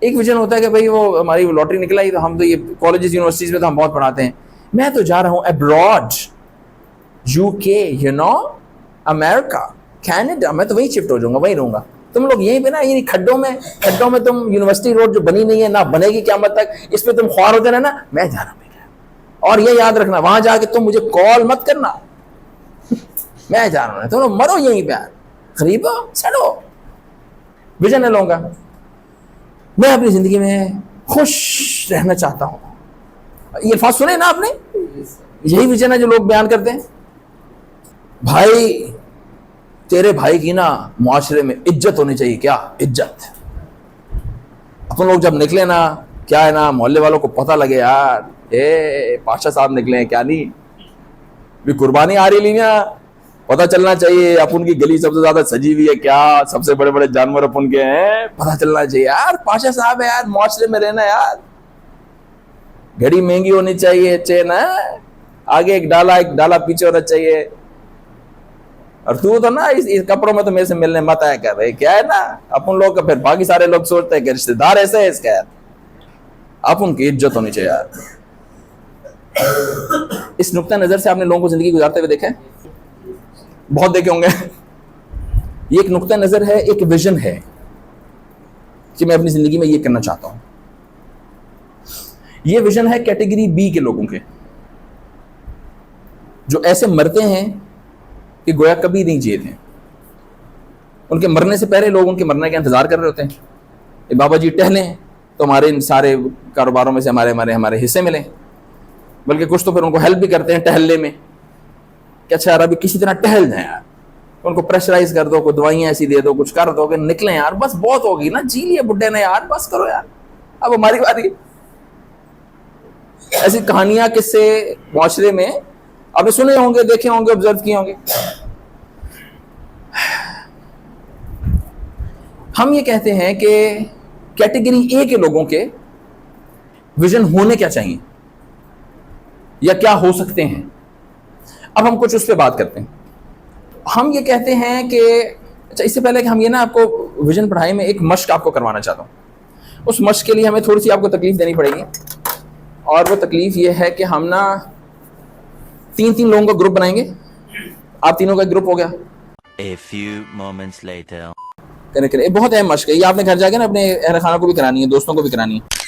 ایک ویژن ہوتا ہے کہ بھائی وہ ہماری لاٹری نکلا ہی تو ہم تو یہ کالجز یونیورسٹیز میں تو ہم بہت پڑھاتے ہیں, میں تو جا رہا ہوں ابراڈ, UK, امریکہ, کینیڈا, میں تو وہیں شفٹ ہو جاؤں گا, وہیں رہوں گا. تم لوگ یہیں پہ نا یہ کھڈوں میں تم یونیورسٹی روڈ جو بنی نہیں ہے نہ بنے گی قیامت تک, اس پہ تم خوار ہوتے رہنا, میں جا رہا ہوں. اور یہ یاد رکھنا وہاں جا کے تم مجھے کال مت کرنا, میں جا رہا ہوں, تم لوگ مرو یہیں پہ, غریب ہو سڑو. ویژن ہے لوگوں کا, میں اپنی زندگی میں خوش رہنا چاہتا ہوں. یہ الفاظ سنے نا آپ نے, یہی ویژن ہے جو لوگ بیان کرتے ہیں. بھائی تیرے بھائی کی نا معاشرے میں عزت ہونی چاہیے. کیا عزت؟ اپن لوگ جب نکلے نا, کیا ہے نا, محلے والوں کو پتہ لگے یار پاشا صاحب نکلے ہیں, کیا نہیں بھی قربانی آ رہی لینا, پتہ چلنا چاہیے اپن کی گلی سب سے زیادہ سجی ہوئی ہے, کیا سب سے بڑے بڑے جانور اپن کے ہیں, پتہ چلنا چاہیے یار پاشا صاحب ہے یار, معاشرے میں رہنا یار. گھڑی مہنگی ہونی چاہیے, چین ہے آگے ایک ڈالا پیچھے ہونا چاہیے. اور تو نا اس کپڑوں میں تو میرے سے ملنے مت آیا کر رہے, کیا ہے نا اپن لوگ کا پھر باقی سارے لوگ سوچتے ہیں کہ رشتہ دار ایسے ہے اس کا یار. اپن کی عزت ہونی چاہیے یار. اس نقطہ نظر سے آپ نے لوگوں کو زندگی گزارتے ہوئے دیکھا ہے, بہت دیکھے ہوں گے. یہ ایک نقطہ نظر ہے, ایک ویژن ہے کہ میں اپنی زندگی میں یہ کرنا چاہتا ہوں. یہ ویژن ہے کیٹیگری بی کے لوگوں کے, جو ایسے مرتے ہیں کہ گویا کبھی نہیں جیے تھے. ان کے مرنے سے پہلے لوگ ان کے مرنے کا انتظار کر رہے ہوتے ہیں کہ بابا جی ٹہلیں تو ہمارے ان سارے کاروباروں میں سے ہمارے حصے ملیں. بلکہ کچھ تو پھر ان کو ہیلپ بھی کرتے ہیں ٹہلنے میں کہ اچھا یار ابھی کسی طرح ٹہل جائیں یار, ان کو پریشرائز کر دو, کوئی دوائیاں ایسی دے دو, کچھ کر دو کہ نکلیں یار, بس بہت ہوگی نا, جی لیے بڈھے نے یار, بس کرو یار, اب ہماری باری. ایسی کہانیاں کس سے معاشرے میں آپ نے سنے ہوں گے, دیکھے ہوں گے, آبزرو کیے ہوں گے. ہم یہ کہتے ہیں کہ کیٹیگری اے کے لوگوں کے ویژن ہونے کیا چاہیے یا کیا ہو سکتے ہیں. اب ہم کچھ اس پہ بات کرتے ہیں. ہم یہ کہتے ہیں کہ اچھا, اس سے پہلے کہ ہم یہ نا آپ کو ویژن پڑھائی میں ایک مشق آپ کو کروانا چاہتا ہوں. اس مشق کے لیے ہمیں تھوڑی سی آپ کو تکلیف دینی پڑے گی, اور وہ تکلیف یہ ہے کہ ہم نا 3 لوگوں کا گروپ بنائیں گے. آپ تینوں کا گروپ ہو گیا. A few moments later. کرے بہت اہم مشق ہے یہ, آپ نے گھر جا کے نا اپنے اہل خانہ کو بھی کرانی ہے, دوستوں کو بھی کرانی ہے.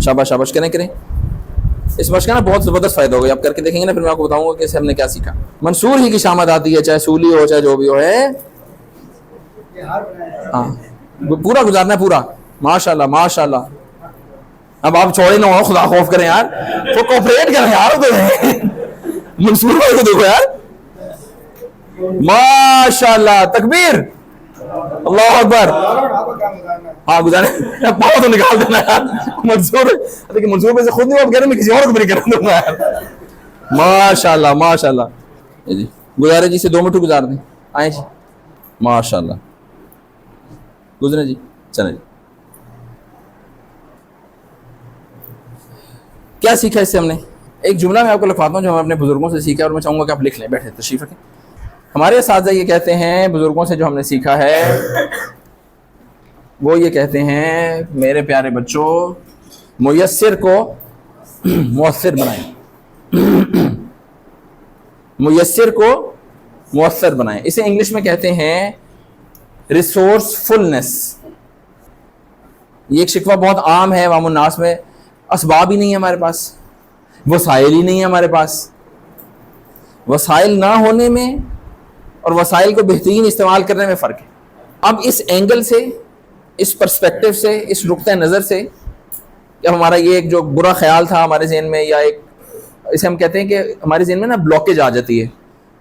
شاباش شاباش, کریں. اس مشق کا نا بہت زبردست فائدہ ہوگا, آپ کر کے دیکھیں گے نا, پھر میں آپ کو بتاؤں گا کہ اسے ہم نے کیا سیکھا. منصور ہی کی شامت آتی ہے, چاہے سولی ہو چاہے جو بھی ہو, ہے ہاں پورا گزارنا ہے پورا. ماشاء اللہ ماشاء اللہ. اب آپ چھوڑے نہ ہو, خدا خوف کریں یار, تو کوپریٹ کریں یار. منصور بھائی کو دیکھو یار, ماشاء اللہ, تکبیر, اللہ اکبر. ہاں گزارے پاؤں تو نکال دینا یار. منصور لیکن منصور میں سے خود نہیں, آپ کہہ رہے میں کسی اور کو بھی نہیں کر دوں گا یار. ماشاء اللہ ماشاء اللہ. جی گزارے جی سے 2 منٹ گزار دیں, آئیں جی, ماشاء اللہ, گزرے جی, چلیں جی. کیا سیکھا اس سے ہم نے؟ ایک جملہ میں آپ کو لکھواتا ہوں جو ہم اپنے بزرگوں سے سیکھا, اور میں چاہوں گا کہ آپ لکھ لیں, بیٹھے تشریف رکھیں. ہمارے اساتذہ یہ کہتے ہیں, بزرگوں سے جو ہم نے سیکھا ہے وہ یہ کہتے ہیں, میرے پیارے بچوں, میسر کو مؤثر بنائیں. میسر کو مؤثر بنائیں. اسے انگلش میں کہتے ہیں ریسورسفلنس. یہ ایک شکوہ بہت عام ہے عوام الناس میں, اسباب ہی نہیں ہے ہمارے پاس, وسائل ہی نہیں ہے ہمارے پاس. وسائل نہ ہونے میں اور وسائل کو بہترین استعمال کرنے میں فرق ہے. اب اس اینگل سے, اس پرسپیکٹو سے, اس نقطہ نظر سے, کہ ہمارا یہ ایک جو برا خیال تھا ہمارے ذہن میں, یا ایک اسے ہم کہتے ہیں کہ ہمارے ذہن میں نا بلاکیج آ جاتی ہے,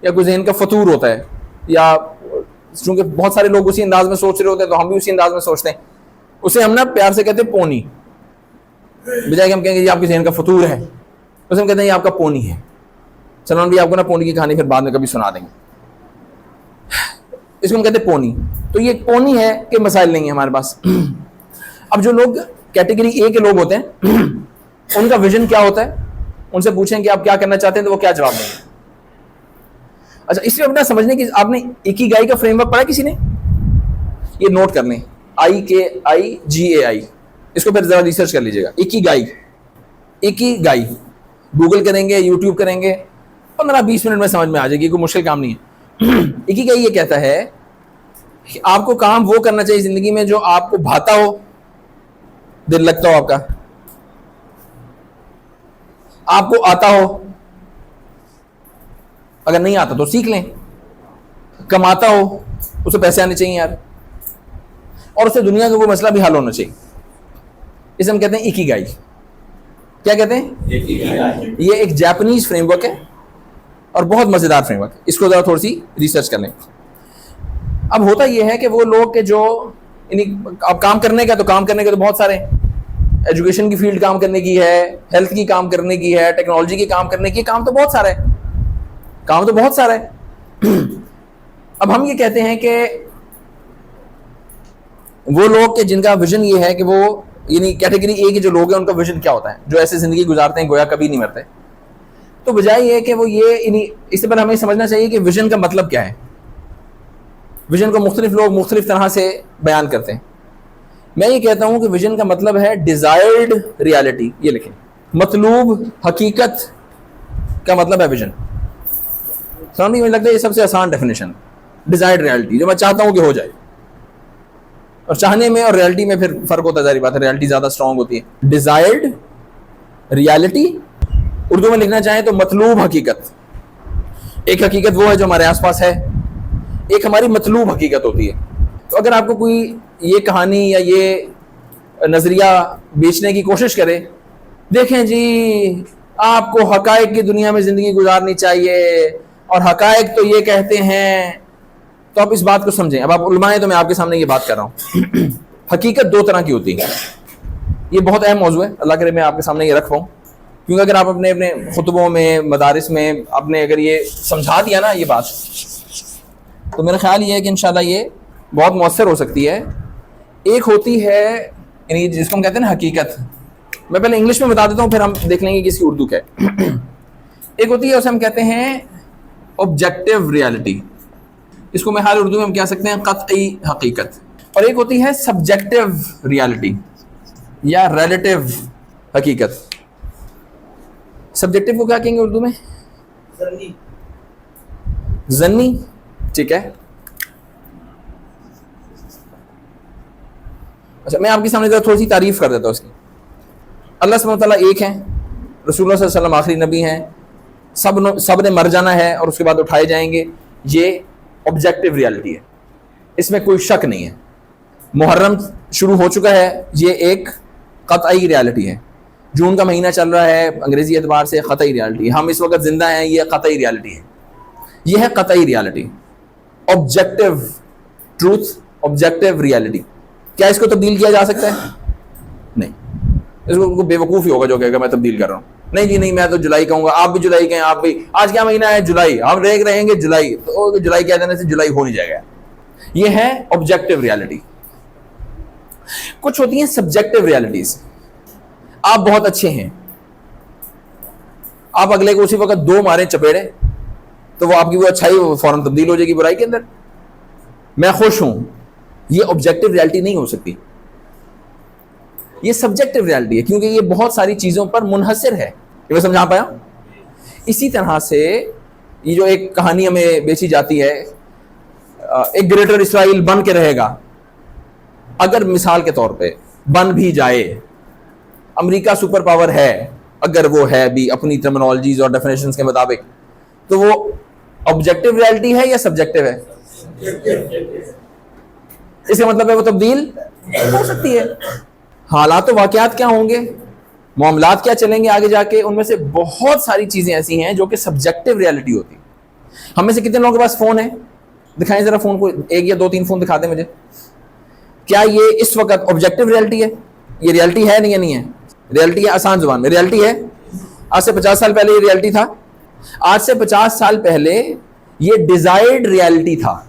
یا کوئی ذہن کا فطور ہوتا ہے یا چونکہ بہت سارے لوگ اسی انداز میں سوچ رہے ہوتے ہیں تو ہم بھی اسی انداز میں سوچتے ہیں. اسے ہم نا پیار سے کہتے ہیں پونی, بجائے کہ ہم کہیں گے یہ آپ کے ذہن کا فطور ہے, اسے ہم کہتے ہیں یہ آپ کا پونی ہے. سلمان بھی آپ کو نا پونی کی کہانی پھر بعد میں کبھی سنا دیں گے. اس کو ہم کہتے ہیں پونی. تو یہ پونی ہے کہ مسائل نہیں ہے ہمارے پاس. اب جو لوگ کیٹیگری اے کے لوگ ہوتے ہیں ان کا ویژن کیا ہوتا ہے, ان سے پوچھیں کہ آپ کیا کرنا چاہتے ہیں تو وہ کیا جواب دیں گے. اچھا, اس میں اپنا سمجھنے کی آپ نے اکیگائی کا فریم ورک پڑھا کسی نے؟ یہ نوٹ کر لیں, IKIGAI, اس کو پھر ذرا ریسرچ کر لیجیے گا. اکیگائی گوگل کریں گے, یوٹیوب کریں گے, 15-20 منٹ میں سمجھ میں آ جائے گی, کوئی مشکل کام نہیں ہے. اکیگائی یہ کہتا ہے کہ آپ کو کام وہ کرنا چاہیے زندگی میں جو آپ کو بھاتا ہو, دل لگتا ہو آپ کا, آپ کو آتا ہو, اگر نہیں آتا تو سیکھ لیں, کماتا ہو, اسے پیسے آنے چاہیے یار, اور اسے دنیا کا کوئی مسئلہ بھی حل ہونا چاہیے. اسے ہم کہتے ہیں اکیگائی. کیا کہتے ہیں؟ یہ ایک جاپنیز فریم ورک ہے اور بہت مزیدار فریم ورک ہے. اس کو ذرا تھوڑی سی ریسرچ کر لیں. اب ہوتا یہ ہے کہ وہ لوگ کہ جو اب کام کرنے کا تو بہت سارے, ایجوکیشن کی فیلڈ کام کرنے کی ہے, ہیلتھ کی کام کرنے کی ہے, ٹیکنالوجی کی کام کرنے کی, کام تو بہت سارا ہے. اب ہم یہ کہتے ہیں کہ وہ لوگ کہ جن کا ویژن یہ ہے کہ وہ یعنی کیٹیگری اے کے جو لوگ ہیں ان کا ویژن کیا ہوتا ہے, جو ایسے زندگی گزارتے ہیں گویا کبھی نہیں مرتے. تو بجائے یہ کہ وہ یہ اس سے پہلے ہمیں سمجھنا چاہیے کہ ویژن کا مطلب کیا ہے. ویژن کو مختلف لوگ مختلف طرح سے بیان کرتے ہیں. میں یہ کہتا ہوں کہ ویژن کا مطلب ہے ڈیزائرڈ ریالٹی. یہ لکھیں, مطلوب حقیقت کا مطلب ہے ویژن. سامنے مجھے لگتا ہے یہ سب سے آسان ڈیفینیشن, ڈیزائرڈ ریالٹی, جو میں چاہتا ہوں کہ ہو جائے. اور چاہنے میں اور ریالٹی میں پھر فرق ہوتا ہے, ظاہر بات ہے ریالٹی زیادہ اسٹرانگ ہوتی ہے. ڈیزائرڈ ریالٹی, اردو میں لکھنا چاہیں تو مطلوب حقیقت. ایک حقیقت وہ ہے جو ہمارے آس پاس ہے, ایک ہماری مطلوب حقیقت ہوتی ہے. تو اگر آپ کو کوئی یہ کہانی یا یہ نظریہ بیچنے کی کوشش کرے, دیکھیں جی آپ کو حقائق کی دنیا میں زندگی گزارنی چاہیے اور حقائق تو یہ کہتے ہیں, تو آپ اس بات کو سمجھیں. اب آپ علماء ہیں تو میں آپ کے سامنے یہ بات کر رہا ہوں. حقیقت دو طرح کی ہوتی ہے. یہ بہت اہم موضوع ہے, اللہ کرے میں آپ کے سامنے یہ رکھ پاؤں, کیونکہ اگر آپ اپنے خطبوں میں, مدارس میں اپنے اگر یہ سمجھا دیا نا یہ بات, تو میرا خیال یہ ہے کہ انشاءاللہ یہ بہت مؤثر ہو سکتی ہے. ایک ہوتی ہے یعنی جس کو ہم کہتے ہیں نا حقیقت, میں پہلے انگلش میں بتا دیتا ہوں پھر ہم دیکھ لیں گے کہ اس کی اردو کیا ہے. ایک ہوتی ہے اسے ہم کہتے ہیں آبجیکٹیو ریالٹی, اس کو میں حال اردو میں ہم کہہ سکتے ہیں قطعی حقیقت. اور ایک ہوتی ہے سبجیکٹیو ریالٹی یا ریلیٹیو حقیقت. سبجیکٹیو کو کیا کہیں گے اردو میں؟ ظنی. ٹھیک ہے. اچھا, میں آپ کے سامنے تھوڑی سی تعریف کر دیتا ہوں اس کی. اللہ سبحانہ وتعالیٰ ایک ہیں, رسول اللہ صلی اللہ علیہ وسلم آخری نبی ہیں, سب نے مر جانا ہے اور اس کے بعد اٹھائے جائیں گے. یہ آبجیکٹیو ریالٹی ہے, اس میں کوئی شک نہیں ہے. محرم شروع ہو چکا ہے, یہ ایک قطعی ریالٹی ہے. جون کا مہینہ چل رہا ہے, انگریزی اعتبار سے قطعی ریالٹی ہے. ہم اس وقت زندہ ہیں, یہ قطعی ریالٹی ہے. یہ ہے قطعی reality, objective truth, objective reality. کیا اس کو تبدیل کیا جا سکتا ہے؟ نہیں. اس کو بے وقوف ہی ہوگا جو کہے گا میں تبدیل کر رہا ہوں. نہیں جی نہیں, میں تو جولائی کہوں گا, آپ بھی جولائی کہیں, آپ بھی. آج کیا مہینہ ہے؟ جولائی. ہم رہیں گے جولائی, تو جولائی کہہ دینے سے جولائی ہو نہیں جائے گا. یہ ہے آبجیکٹیو ریالٹی. کچھ ہوتی ہیں سبجیکٹیو ریالٹیز. آپ بہت اچھے ہیں, آپ اگلے کو اسی وقت 2 ماریں چپیڑے تو وہ آپ کی وہ اچھائی فوراً تبدیل ہو جائے گی برائی کے اندر. میں خوش ہوں, یہ آبجیکٹیو ریالٹی نہیں ہو سکتی, یہ سبجیکٹیو ریالٹی ہے, کیونکہ یہ بہت ساری چیزوں پر منحصر ہے. یہ میں سمجھا پایا؟ اسی طرح سے یہ جو ایک کہانی ہمیں بیچی جاتی ہے, ایک گریٹر اسرائیل بن کے رہے گا. اگر مثال کے طور پہ بن بھی جائے, امریکہ سپر پاور ہے, اگر وہ ہے بھی اپنی ٹرمینالوجیز اور ڈیفینیشنز کے مطابق, تو وہ آبجیکٹیو ریالٹی ہے یا سبجیکٹیو ہے؟ اس کا مطلب ہے وہ تبدیل ہو سکتی ہے. حالات و واقعات کیا ہوں گے, معاملات کیا چلیں گے آگے جا کے, ان میں سے بہت ساری چیزیں ایسی ہیں جو کہ سبجیکٹیو ریالٹی ہوتی. ہم میں سے کتنے لوگوں کے پاس فون ہے؟ دکھائیں ذرا فون کو, ایک یا دو تین فون دکھا دیں مجھے. کیا یہ اس وقت آبجیکٹو ریئلٹی ہے؟ یہ ریئلٹی ہے نہیں ہے؟ ریئلٹی ہے, آسان زبان میں ریئلٹی ہے. آج سے 50 سال پہلے یہ ریئلٹی تھا. آج سے 50 سال پہلے یہ ڈیزائرڈ ریئلٹی تھا.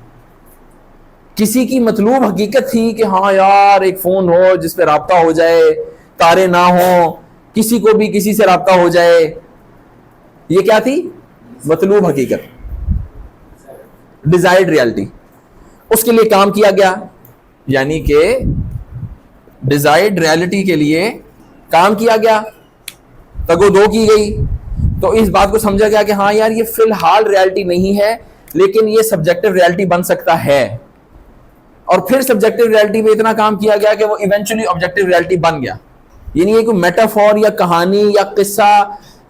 کسی کی مطلوب حقیقت تھی کہ ہاں یار ایک فون ہو جس پہ رابطہ ہو جائے, تارے نہ ہوں, کسی کو بھی کسی سے رابطہ ہو جائے. یہ کیا تھی؟ مطلوب حقیقت, ڈیزائرڈ ریئلٹی. اس کے لیے کام کیا گیا, یعنی کہ ڈیزائرڈ ریئلٹی کے لیے کام کیا گیا, تگو دو کی گئی. تو اس بات کو سمجھا گیا کہ ہاں یار یہ فی الحال ریئلٹی نہیں ہے, لیکن یہ سبجیکٹو ریئلٹی بن سکتا ہے. اور پھر سبجیکٹو ریئلٹی پہ اتنا کام کیا گیا کہ وہ ایونچولی آبجیکٹو ریئلٹی بن گیا. یہ نہیں ہے کوئی میٹافور یا کہانی یا قصہ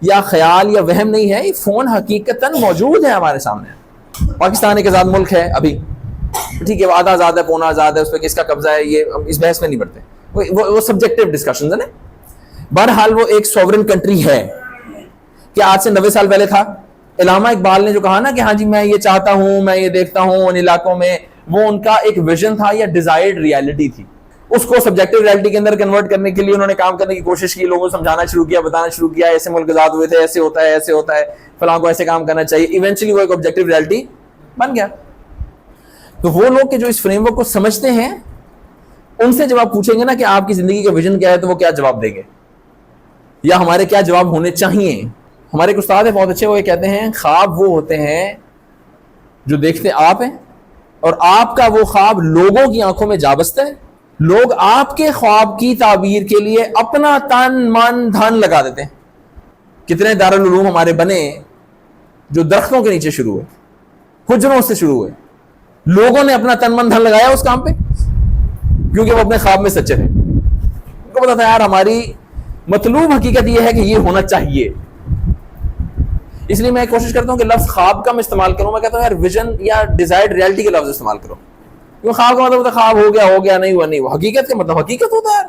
یا خیال یا وہم نہیں ہے, یہ فون حقیقتاً موجود ہے ہمارے سامنے. پاکستان ایک آزاد ملک ہے ابھی, ٹھیک ہے, وہ آدھا آزاد ہے, پونا آزاد ہے, اس پہ کس کا قبضہ ہے, یہ اس بحث میں نہیں پڑتے, وہ سبجیکٹو ڈسکشنز ہیں. بہرحال وہ ایک سوورن کنٹری ہے. کہ آج سے 90 سال پہلے تھا. علامہ اقبال نے جو کہا نا کہ ہاں جی میں یہ چاہتا ہوں, میں یہ دیکھتا ہوں ان علاقوں میں, وہ ان کا ایک ویژن تھا یا ڈیزائرڈ ریئلٹی تھی. اس کو سبجیکٹو ریئلٹی کے اندر کنورٹ کرنے کے لیے انہوں نے کام کرنے کی کوشش کی, لوگوں کو سمجھانا شروع کیا, بتانا شروع کیا, ایسے ملک آزاد ہوئے تھے, ایسے ہوتا ہے, ایسے ہوتا ہے, فلاں کو ایسے کام کرنا چاہیے. ایونچولی وہ ایک آبجیکٹو ریئلٹی بن گیا. تو وہ لوگ کہ جو اس فریم ورک کو سمجھتے ہیں, ان سے جب آپ پوچھیں گے نا کہ آپ کی زندگی کا ویژن کیا ہے, تو وہ کیا جواب دیں گے, یا ہمارے کیا جواب ہونے چاہیے. ہمارے ایک استاد ہیں بہت اچھے, وہ یہ کہتے ہیں خواب وہ ہوتے ہیں جو دیکھتے آپ ہیں, اور آپ کا وہ خواب لوگوں کی آنکھوں میں جا بستا ہے. لوگ آپ کے خواب کی تعبیر کے لیے اپنا تن من دھن لگا دیتے ہیں. کتنے دارالعلوم ہمارے بنے جو درختوں کے نیچے شروع ہوئے, حجروں سے شروع ہوئے. لوگوں نے اپنا تن من دھن لگایا اس کام پہ, کیونکہ وہ اپنے خواب میں سچے تھے. ان کو پتا تھا یار ہماری مطلوب حقیقت یہ ہے کہ یہ ہونا چاہیے. اس لیے میں کوشش کرتا ہوں کہ لفظ خواب کم استعمال کروں. میں کہتا ہوں یار ویژن یا ڈیزائرڈ ریئلٹی کے لفظ استعمال کرو, کیوں خواب کا مطلب ہوتا ہے خواب ہو گیا نہیں ہوا نہیں ہوا. حقیقت کا مطلب حقیقت ہوتا ہے.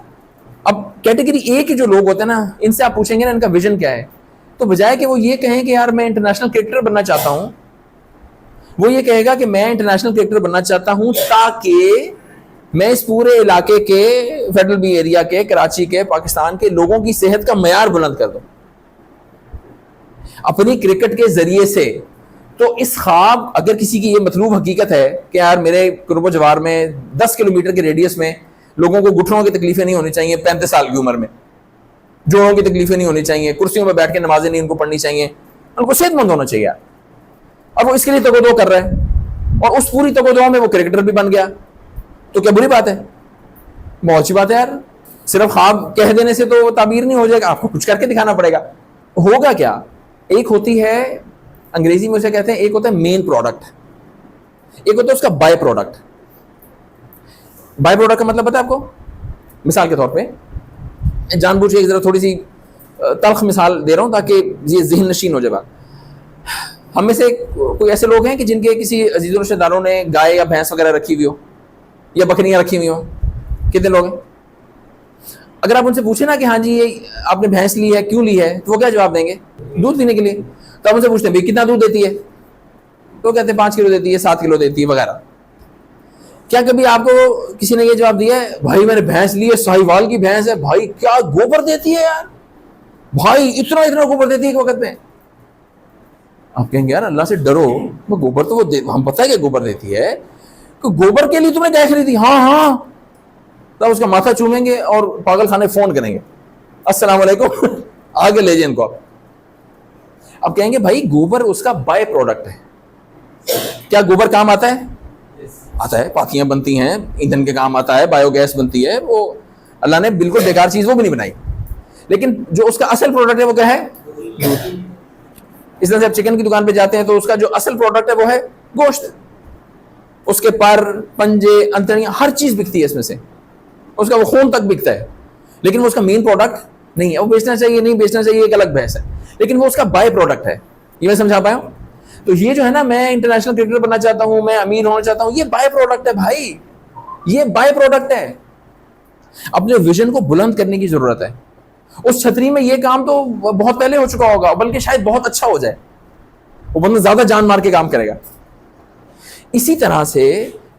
اب کیٹیگری اے کے جو لوگ ہوتے ہیں نا, ان سے آپ پوچھیں گے نا ان کا ویژن کیا ہے, تو بجائے کہ وہ یہ کہیں کہ یار میں انٹرنیشنل کرکٹر بننا چاہتا ہوں, وہ یہ کہے گا کہ میں انٹرنیشنل کرکٹر بننا چاہتا ہوں تاکہ میں اس پورے علاقے کے, فیڈرل بی ایریا کے, کراچی کے, پاکستان کے لوگوں کی صحت کا معیار بلند کر دوں اپنی کرکٹ کے ذریعے سے. تو اس خواب, اگر کسی کی یہ مطلوب حقیقت ہے کہ یار میرے قرب و جوار میں 10 کلومیٹر کے ریڈیس میں لوگوں کو گھٹنوں کی تکلیفیں نہیں ہونی چاہیے 35 سال کی عمر میں, جوڑوں کی تکلیفیں نہیں ہونی چاہیے, کرسیوں پہ بیٹھ کے نمازیں نہیں ان کو پڑھنی چاہیے, ان کو صحت مند ہونا چاہیے یار. اب وہ اس کے لیے تگودو کر رہا ہے, اور اس پوری تگودو میں وہ کرکٹر بھی بن گیا, تو کیا بری بات ہے؟ بہت اچھی بات ہے یار. صرف خواب کہہ دینے سے تو تعبیر نہیں ہو جائے گا, آپ کو کچھ کر کے دکھانا پڑے گا. ہوگا کیا, ایک ہوتی ہے انگریزی میں اسے کہتے ہیں, ایک ہوتا ہے مین پروڈکٹ, ایک ہوتا ہے اس کا بائی پروڈکٹ. بائی پروڈکٹ کا مطلب پتا ہے آپ کو؟ مثال کے طور پہ جان بوجھ کے ذرا تھوڑی سی تلخ مثال دے رہا ہوں تاکہ یہ ذہن نشین ہو جائے بات. ہم میں سے کوئی ایسے لوگ ہیں کہ جن کے کسی عزیز و رشتہ داروں نے گائے یا بھینس وغیرہ رکھی ہوئی ہو یا بکریاں رکھی ہوئی ہوں؟ کتنے لوگ ہیں؟ اگر آپ ان سے پوچھیں نا کہ ہاں جی یہ آپ نے بھینس لی ہے, کیوں لی ہے, تو وہ کیا جواب دیں گے؟ دودھ پینے کے لیے. تو آپ ان سے پوچھتے ہیں بھائی کتنا دودھ دیتی ہے, تو کہتے ہیں 5 کلو دیتی ہے, 7 کلو دیتی ہے وغیرہ. کیا کبھی آپ کو کسی نے یہ جواب دیا ہے بھائی میں نے بھینس لی ہے, ساہیوال کی بھینس ہے, بھائی کیا گوبر دیتی ہے یار, بھائی اتنا گوبر دیتی ہے ایک وقت میں؟ آپ کہیں گے یار اللہ سے ڈرو, وہ گوبر تو وہ ہم پتہ ہے کہ گوبر دیتی ہے, کہ گوبر کے لیے تم نے گائے خریدی؟ ہاں. تو اس کا ماتھا چومیں گے اور پاگل خانے فون کریں گے, السلام علیکم آگے لے جائیں ان کو. اب کہیں گے بھائی گوبر اس کا بائی پروڈکٹ ہے. کیا گوبر کام آتا ہے؟ آتا ہے, پاتیاں بنتی ہیں, ایندھن کے کام آتا ہے, بایو گیس بنتی ہے. وہ اللہ نے بالکل بیکار چیز وہ بھی نہیں بنائی, لیکن جو اس کا اصل پروڈکٹ ہے وہ کیا ہے؟ دودھ. اس طرح سے آپ چکن کی دکان پہ جاتے ہیں تو اس کا جو اصل پروڈکٹ ہے وہ ہے گوشت. اس کے پر, پنجے, انتڑیاں, ہر چیز بکتی ہے اس میں سے, اس کا وہ خون تک بکتا ہے, لیکن وہ اس کا مین پروڈکٹ نہیں ہے. وہ بیچنا چاہیے نہیں بیچنا چاہیے ایک الگ بحث ہے, لیکن وہ اس کا بائی پروڈکٹ ہے. یہ میں سمجھا پایا ہوں؟ تو یہ جو ہے نا, میں انٹرنیشنل کرکٹر بننا چاہتا ہوں, میں امیر ہونا چاہتا ہوں, یہ بائی پروڈکٹ ہے بھائی, یہ بائی پروڈکٹ ہے. اپنے ویژن کو بلند کرنے کی ضرورت ہے. اس چھتری میں یہ کام تو بہت پہلے ہو چکا ہوگا, بلکہ شاید بہت اچھا ہو جائے, وہ بندہ زیادہ جان مار کے کام کرے گا. اسی طرح سے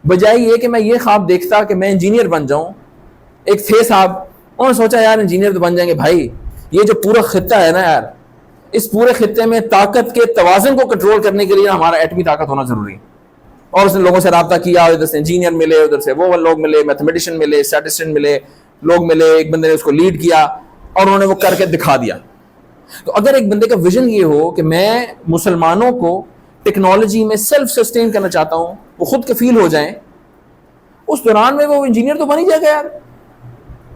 بجائے یہ کہ میں یہ خواب دیکھتا کہ میں انجینئر بن جاؤں، ایک تھے صاحب، انہوں نے سوچا یار انجینئر تو بن جائیں گے، بھائی یہ جو پورا خطہ ہے نا یار، اس پورے خطے میں طاقت کے توازن کو کنٹرول کرنے کے لیے ہمارا ایٹمی طاقت ہونا ضروری ہے. اور اس نے لوگوں سے رابطہ کیا، ادھر سے انجینئر ملے، ادھر سے وہ لوگ ملے، میتھمیٹیشین ملے، اسٹیٹسٹین ملے، لوگ ملے، ایک بندے نے اس کو لیڈ کیا اور انہوں نے وہ کر کے دکھا دیا. تو اگر ایک بندے کا ویژن یہ ہو کہ میں مسلمانوں کو ٹیکنالوجی میں سیلف سسٹین کرنا چاہتا ہوں، وہ خود کفیل ہو جائیں، اس دوران میں وہ انجینئر تو بن ہی جائے گا یار.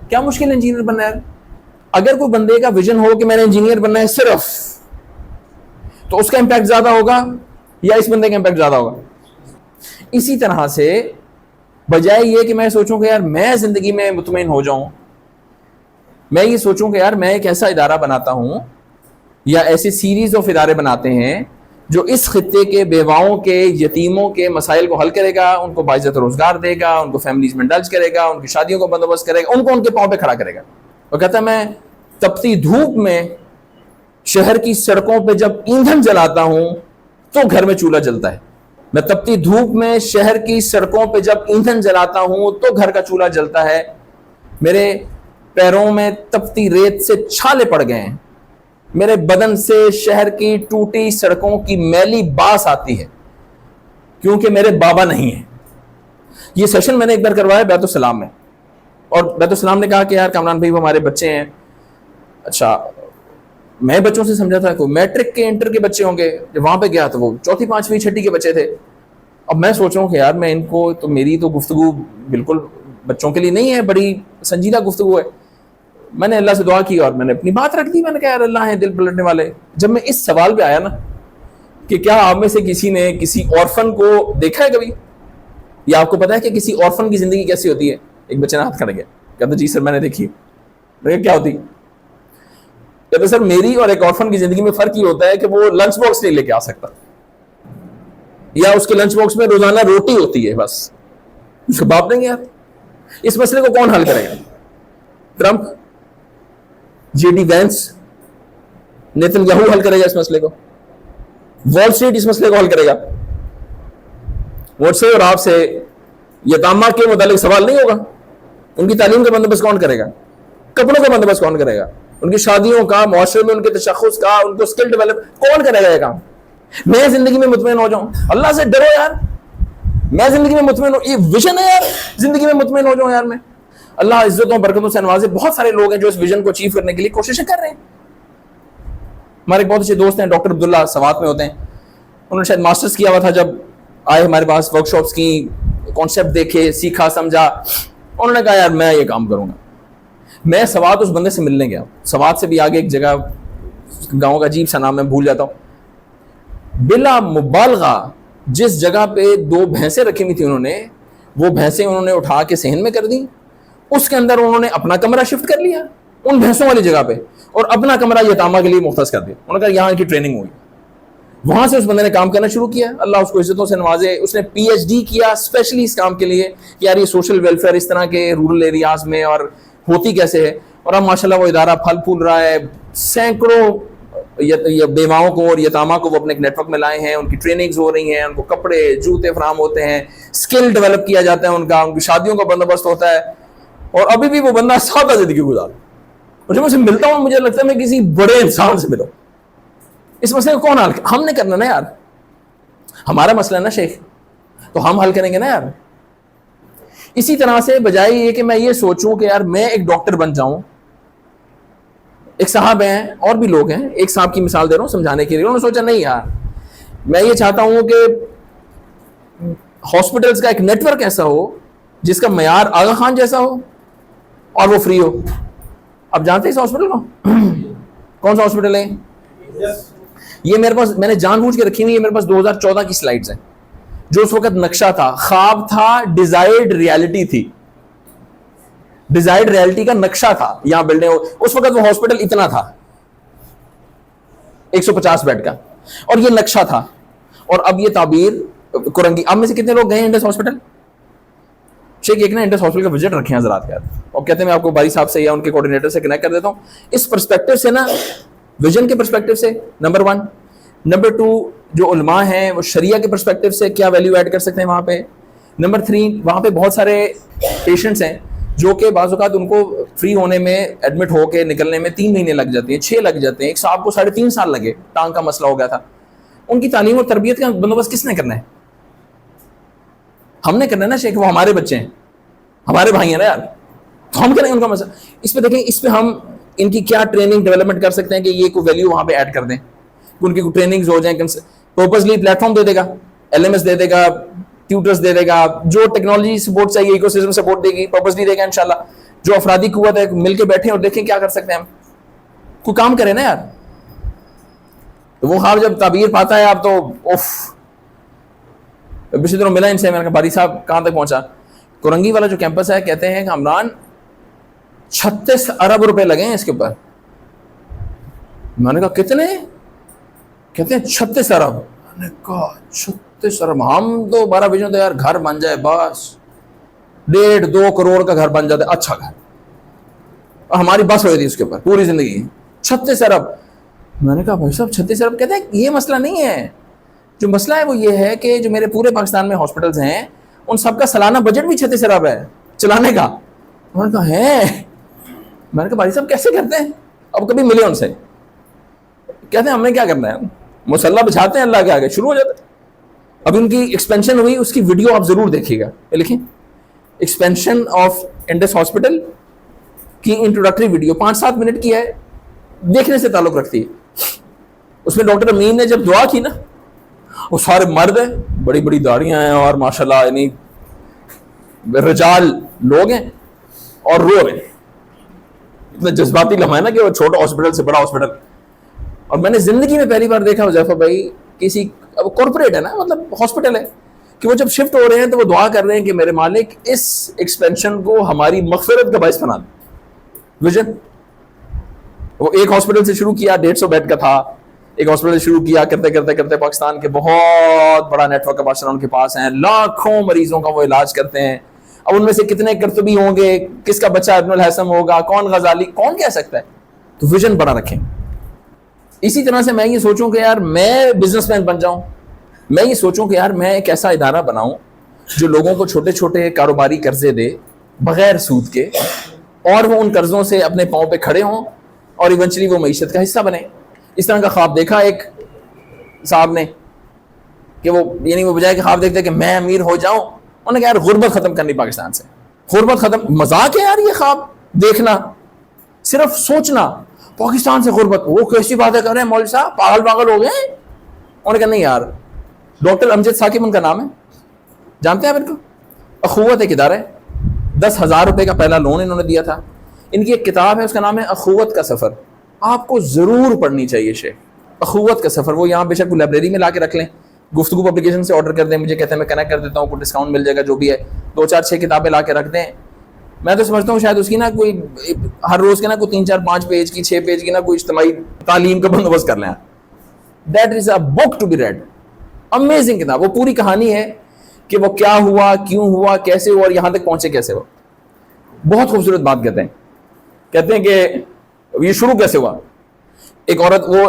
کیا مشکل ہے انجینئر بننا یار؟ اگر کوئی بندے کا ویژن ہو کہ میں نے انجینئر بننا ہے صرف، تو اس کا امپیکٹ زیادہ ہوگا یا اس بندے کا امپیکٹ زیادہ ہوگا؟ اسی طرح سے بجائے یہ کہ میں سوچوں کہ یار میں زندگی میں مطمئن ہو جاؤں، میں یہ سوچوں کہ یار میں ایک ایسا ادارہ بناتا ہوں یا ایسی سیریز آف ادارے بناتے ہیں جو اس خطے کے بیواؤں کے، یتیموں کے مسائل کو حل کرے گا، ان کو باعزت روزگار دے گا، ان کو فیملیز میں ڈلج کرے گا، ان کی شادیوں کو بندوبست کرے گا، ان کو ان کے پاؤں پہ کھڑا کرے گا. وہ کہتا ہے میں تپتی دھوپ میں شہر کی سڑکوں پہ جب ایندھن جلاتا ہوں تو گھر میں چولہا جلتا ہے. میں تپتی دھوپ میں شہر کی سڑکوں پہ جب ایندھن جلاتا ہوں تو گھر کا چولہا جلتا ہے. میرے پیروں میں تپتی ریت سے چھالے پڑ گئے ہیں، میرے بدن سے شہر کی ٹوٹی سڑکوں کی میلی باس آتی ہے کیونکہ میرے بابا نہیں ہیں. یہ سیشن میں نے ایک بار کروایا بیت السلام میں، اور بیت السلام نے کہا کہ یار کامران بھائی وہ ہمارے بچے ہیں. اچھا میں بچوں سے سمجھا تھا کہ میٹرک کے انٹر کے بچے ہوں گے، جب وہاں پہ گیا تو وہ چوتھی پانچویں چھٹی کے بچے تھے. اب میں سوچ رہا ہوں کہ یار میں ان کو تو، میری تو گفتگو بالکل بچوں کے لیے نہیں ہے، بڑی سنجیدہ گفتگو ہے. میں نے اللہ سے دعا کی اور میں نے اپنی بات رکھ دی. میں نے کہا یار اللہ ہے دل پلٹنے والے. جب میں اس سوال پہ آیا نا کہ کیا آپ میں سے کسی نے کسی اورفن کو دیکھا ہے کبھی، یا آپ کو پتا ہے کہ کسی اورفن کی زندگی کیسی ہوتی ہے؟ ایک بچے نے ہاتھ کھڑا کیا، کہتا جی سر میں نے دیکھی. میں کیا ہوتی؟ کہتے سر میری اور ایک اورفن کی زندگی میں فرق یہ ہوتا ہے کہ وہ لنچ باکس نہیں لے کے آ سکتا، یا اس کے لنچ باکس میں روزانہ روٹی ہوتی ہے بس، اس کا باپ نہیں. یار اس مسئلے کو کون حل کرے گا؟ Trump, J D Vance, Netanyahu حل کرے گا اس مسئلے کو؟ وال اسٹریٹ اس مسئلے کو حل کرے گا؟ مجھ سے اور آپ سے یتامہ کے متعلق سوال نہیں ہوگا. ان کی تعلیم کا بندوبست کون کرے گا؟ کپڑوں کا بندوبست کون کرے گا؟ ان کی شادیوں کا، معاشرے میں ان کے تشخص کا، ان کو سکل ڈیولپ کون کرے گا یہ کام؟ میں زندگی میں مطمئن ہو جاؤں. اللہ سے ڈرو یار، میں زندگی میں مطمئن ہوں. یہ ویژن ہے یار، زندگی میں مطمئن ہو جاؤں یار. میں اللہ عزتوں برکتوں سے نوازے. بہت سارے لوگ ہیں جو اس ویژن کو اچیو کرنے کے لیے کوششیں کر رہے ہیں. ہمارے بہت اچھے دوست ہیں ڈاکٹر عبداللہ، سوات میں ہوتے ہیں. انہوں نے شاید ماسٹرز کیا ہوا تھا، جب آئے ہمارے پاس ورک شاپس کی، کانسیپٹ دیکھے، سیکھا، سمجھا. انہوں نے کہا یار میں یہ کام کروں گا. میں سوات اس بندے سے ملنے گیا. سوات سے بھی آگے ایک جگہ، گاؤں کا عجیب سا نام میں بھول جاتا ہوں. بلا مبالغہ جس جگہ پہ 2 بھینسیں رکھی ہوئی تھی وہ بھینسیں انہوں نے اٹھا کے صحن میں کر دی. اس کے اندر انہوں نے اپنا کمرہ شفٹ کر لیا ان بھینسوں والی جگہ پہ، اور اپنا کمرہ یتامہ کے لیے مختص کر دیا. انہوں نے کہا یہاں کی ٹریننگ ہوئی. وہاں سے اس بندے نے کام کرنا شروع کیا. اللہ اس کو عزتوں سے نوازے. اس نے پی ایچ ڈی کیا اسپیشلی اس کام کے لیے کہ یار یہ سوشل ویلفیئر اس طرح کے رورل ایریاز میں اور ہوتی کیسے ہے. اور اب ماشاءاللہ وہ ادارہ پھل پھول رہا ہے. سینکڑوں بیواؤں کو اور یتامہ کو وہ اپنے ایک نیٹ ورک میں لائے ہیں. ان کی ٹریننگز ہو رہی ہیں، ان کو کپڑے جوتے فراہم ہوتے ہیں، اسکل ڈیولپ کیا جاتا ہے ان کا شادیوں کا بندوبست ہوتا ہے. اور ابھی بھی وہ بندہ سادہ زندگی گزار. اور جب میں اسے ملتا ہوں مجھے لگتا ہے میں کسی بڑے انسان سے ملوں. اس مسئلے کو کون حل؟ ہم نے کرنا نا یار، ہمارا مسئلہ ہے نا شیخ، تو ہم حل کریں گے نا یار. اسی طرح سے بجائے یہ کہ میں یہ سوچوں کہ یار میں ایک ڈاکٹر بن جاؤں. ایک صاحب ہیں اور بھی لوگ ہیں، ایک صاحب کی مثال دے رہا ہوں سمجھانے کے لیے. انہوں نے سوچا نہیں یار میں یہ چاہتا ہوں کہ ہاسپٹلس کا ایک نیٹ ورک ایسا ہو جس کا معیار آغا خان جیسا ہو اور وہ فری ہو. اب جانتے ہیں اس ہاسپٹل کو؟ کون سا ہاسپٹل ہے یہ؟ میرے پاس، میں نے جان بوجھ کے رکھی ہوئی ہے، میرے پاس 2014 کی سلائیڈز ہیں جو اس وقت نقشہ تھا، خواب تھا، ڈیزائرڈ ریالٹی تھی. ڈیزائرڈ ریالٹی کا نقشہ تھا. یہاں بلڈنگ، اس وقت وہ ہاسپٹل اتنا تھا 150 بیڈ کا، اور یہ نقشہ تھا. اور اب یہ تعبیر کرنگی. اب میں سے کتنے لوگ گئے ہیں انڈس ہاسپٹل؟ شیخ ایک نا انڈس ہاسپٹل کا وزٹ رکھے ہیں حضرات کا، اور کہتے ہیں میں آپ کو باری صاحب سے یا ان کے کوآرڈینیٹر سے کنیکٹ کر دیتا ہوں. اس پرسپیکٹو سے نا، ویژن کے پرسپیکٹو سے، نمبر 1. نمبر 2، جو علماء ہیں وہ شریعہ کے پرسپیکٹو سے کیا ویلیو ایڈ کر سکتے ہیں وہاں پہ. نمبر 3 وہاں پہ بہت سارے پیشنٹس ہیں جو کہ بعض اوقات ان کو فری ہونے میں ایڈمٹ ہو کے نکلنے میں 3 مہینے لگ جاتے ہیں, 6 لگ جاتے ہیں. ایک صاحب کو 3.5 سال لگے, ٹانگ کا مسئلہ ہو گیا تھا. ان کی تعلیم اور تربیت کا بندوبست کس نے کرنا ہے؟ ہم نے کرنا ہے نا شیخ, وہ ہمارے بچے ہیں, ہمارے بھائی ہیں نا یار, تو ہم کریں ان کا مسئلہ. اس پہ دیکھیں, اس پہ ہم ان کی کیا ٹریننگ ڈیولپمنٹ کر سکتے ہیں کہ یہ کوئی ویلیو وہاں پہ ایڈ کر دیں, ان کی ٹریننگز ہو جائیں. پرپزلی پلیٹ فارم دے دے گا, LMS دے دے گا, ٹیوٹرز دے دے گا, جو ٹیکنالوجی سپورٹ چاہیے ایکو سسٹم سپورٹ دے گی, پرپزلی دے گا انشاءاللہ. جو افرادی قوت ہے مل کے بیٹھیں اور دیکھیں کیا کر سکتے ہیں ہم, کوئی کام کریں نا یار. تو وہ خواب جب تعبیر پاتا ہے آپ تو اوف. پچھلی طرح ملا ان سے, میں نے کہا باری صاحب کہاں تک پہنچا؟ کورنگی والا جو کیمپس ہے, کہتے ہیں کہ عمران 36 ارب روپے لگے ہیں اس کے اوپر. میں نے کہا کتنے؟ کہتے ہیں 36 ارب. میں نے کہا 36 ارب, ہم تو 12 بجے تو یار گھر بن جائے بس, 1.5-2 کروڑ کا گھر بن جاتا ہے, اچھا گھر, اور ہماری بس ہوئی تھی اس کے اوپر پوری زندگی. 36 ارب. میں نے کہا بھائی صاحب 36 ارب. کہتے ہیں یہ مسئلہ نہیں ہے, جو مسئلہ ہے وہ یہ ہے کہ جو میرے پورے پاکستان میں ہاسپٹلز ہیں ان سب کا سالانہ بجٹ بھی 36 ارب ہے چلانے کا. میں نے کہا ہے. میں نے کہا بھائی صاحب کیسے کرتے ہیں؟ اب کبھی ملے ان سے, کہتے ہیں ہم نے کیا کرنا ہے, مسلح بچھاتے ہیں اللہ کے آگے, شروع ہو جاتا ہے. اب ان کی ایکسپینشن ہوئی, اس کی ویڈیو آپ ضرور دیکھیے گا, لکھیں ایکسپینشن آف انڈس ہاسپٹل کی انٹروڈکٹری ویڈیو 5-7 منٹ کی ہے, دیکھنے سے تعلق رکھتی ہے. اس میں ڈاکٹر امین نے جب دعا کی نا, وہ سارے مرد ہیں, بڑی بڑی داڑیاں ہیں اور ماشاءاللہ یعنی رجال لوگ ہیں, اور رو رہے ہیں. اتنا جذباتی لمحہ ہے نا کہ وہ چھوٹا ہاسپٹل سے بڑا ہاسپٹل. اور میں نے زندگی میں پہلی بار دیکھا حذیفہ بھائی کسی کارپوریٹ ہے نا, مطلب ہاسپٹل ہے, کہ وہ جب شفٹ ہو رہے ہیں تو وہ دعا کر رہے ہیں کہ میرے مالک اس ایکسپینشن کو ہماری مغفرت کا باعث بنا دیں. ویژن وہ ایک ہاسپٹل سے شروع کیا, 150 بیڈ کا تھا, ایک ہاسپٹل سے شروع کیا, کرتے کرتے کرتے پاکستان کے بہت بڑا نیٹ ورک پاکستان ان کے پاس ہیں, لاکھوں مریضوں کا وہ علاج کرتے ہیں. اب ان میں سے کتنے کرتبی ہوں گے, کس کا بچہ ابن الحسن ہوگا, کون غزالی, کون کہہ سکتا ہے. تو ویژن بڑا رکھیں. اسی طرح سے میں یہ سوچوں کہ یار میں بزنس مین بن جاؤں, میں یہ سوچوں کہ یار میں ایک ایسا ادارہ بناؤں جو لوگوں کو چھوٹے چھوٹے کاروباری قرضے دے بغیر سود کے, اور وہ ان قرضوں سے اپنے پاؤں پہ کھڑے ہوں اور ایونچولی وہ معیشت کا حصہ بنے. اس طرح کا خواب دیکھا ایک صاحب نے کہ وہ یعنی وہ بجائے کہ خواب دیکھتے کہ میں امیر ہو جاؤں, انہوں نے کہا یار غربت ختم کرنی پاکستان سے, غربت ختم. مذاق ہے یار یہ خواب دیکھنا, صرف سوچنا پاکستان سے غربت, وہ کیسی باتیں کر رہے ہیں مولوی صاحب, پاگل ہو گئے ہیں. انہوں نے کہا نہیں یار, ڈاکٹر امجد ثاقب ان کا نام ہے, جانتے ہیں آپ ان کو؟ اخوت ایک ادارہ ہے, 10,000 روپے کا پہلا لون انہوں نے دیا تھا. ان کی ایک کتاب ہے, اس کا نام ہے اخوت کا سفر, آپ کو ضرور پڑھنی چاہیے شیخ. اخوت کا سفر, وہ یہاں بے شک لائبریری میں لا کے رکھ لیں, گفتگو پبلیکیشن سے آرڈر کر دیں, مجھے کہتے ہیں میں کنیکٹ کر دیتا ہوں, کوئی ڈسکاؤنٹ مل جائے گا, جو بھی ہے 2-4-6 کتابیں لا کے رکھ دیں. میں تو سمجھتا ہوں شاید اس کی نا کوئی ہر روز کے نا کوئی 3-4-5 پیج کی 6 پیج کی نا کوئی اجتماعی تعلیم کا بندوبست کر لیں. That is a book to be read, amazing کتاب. وہ پوری کہانی ہے کہ وہ کیا ہوا, کیوں ہوا, کیسے ہوا, اور یہاں تک پہنچے کیسے ہوا. بہت خوبصورت بات کہتے ہیں کہ یہ شروع کیسے ہوا. ایک عورت, وہ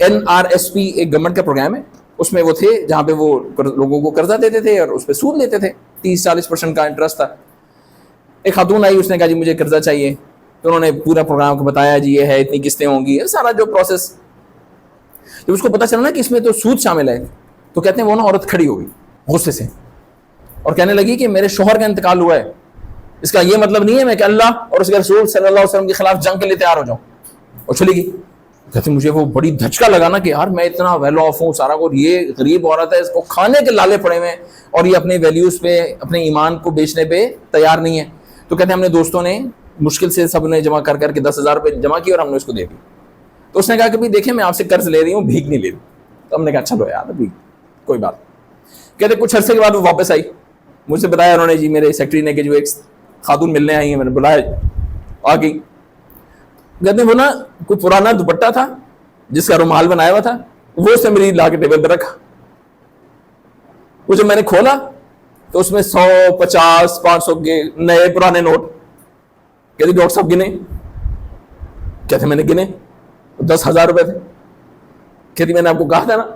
NRSP ایک گورنمنٹ کا پروگرام ہے, اس میں وہ تھے جہاں پہ وہ لوگوں کو قرضہ دیتے تھے اور اس پہ سود لیتے تھے, 30-40% کا انٹرسٹ تھا. ایک خاتون آئی, اس نے کہا جی مجھے قرضہ چاہیے, تو انہوں نے پورا پروگرام کو بتایا, جی یہ ہے, اتنی قسطیں ہوں گی, سارا جو پروسیس. جب اس کو پتا چلا نا کہ اس میں تو سود شامل ہے, تو کہتے ہیں وہ نا عورت کھڑی ہو گئی غصے سے اور کہنے لگی کہ میرے شوہر کا انتقال ہوا ہے, اس کا یہ مطلب نہیں ہے میں کہ اللہ اور اس کے رسول صلی اللہ علیہ وسلم کے خلاف جنگ کے لیے تیار ہو جاؤں, اور چلی گئی. کہتے مجھے وہ بڑی دھچکا لگا نا کہ یار میں اتنا ویل آف ہوں سارا کو, یہ غریب عورت ہے, اس کو کھانے کے لالے پڑے ہوئے ہیں اور یہ اپنے ویلیوز پہ, اپنے ایمان کو بیچنے پہ تیار نہیں ہے. تو کہتے ہیں ہم نے دوستوں نے مشکل سے سب نے جمع کر کے 10,000 روپے جمع کیے اور ہم نے اس کو دے دی. تو اس نے کہا کہ بھائی دیکھیں میں آپ سے قرض لے رہی ہوں, بھیک نہیں لے رہی. تو ہم نے کہا چلو یار ابھی کوئی بات. کہتے کچھ عرصے کے بعد وہ واپس آئی, مجھ سے بتایا انہوں نے, جی میرے سیکٹری نے کہ جو ایک خاتون ملنے آئی ہیں, میں نے بلایا, آ گئی. کہتے ہیں وہ نا کوئی پرانا دوپٹہ تھا جس کا رومال بنایا ہوا تھا, وہ اس نے میری لا کے ٹیبل پہ رکھا. وہ جب میں نے کھولا تو اس میں 100, 50, 500 کے نئے پرانے نوٹ. کہتی ڈاکٹر صاحب گنے. کہتے میں نے گنے, 10,000 روپے تھے. کہتی میں نے آپ کو کہا تھا نا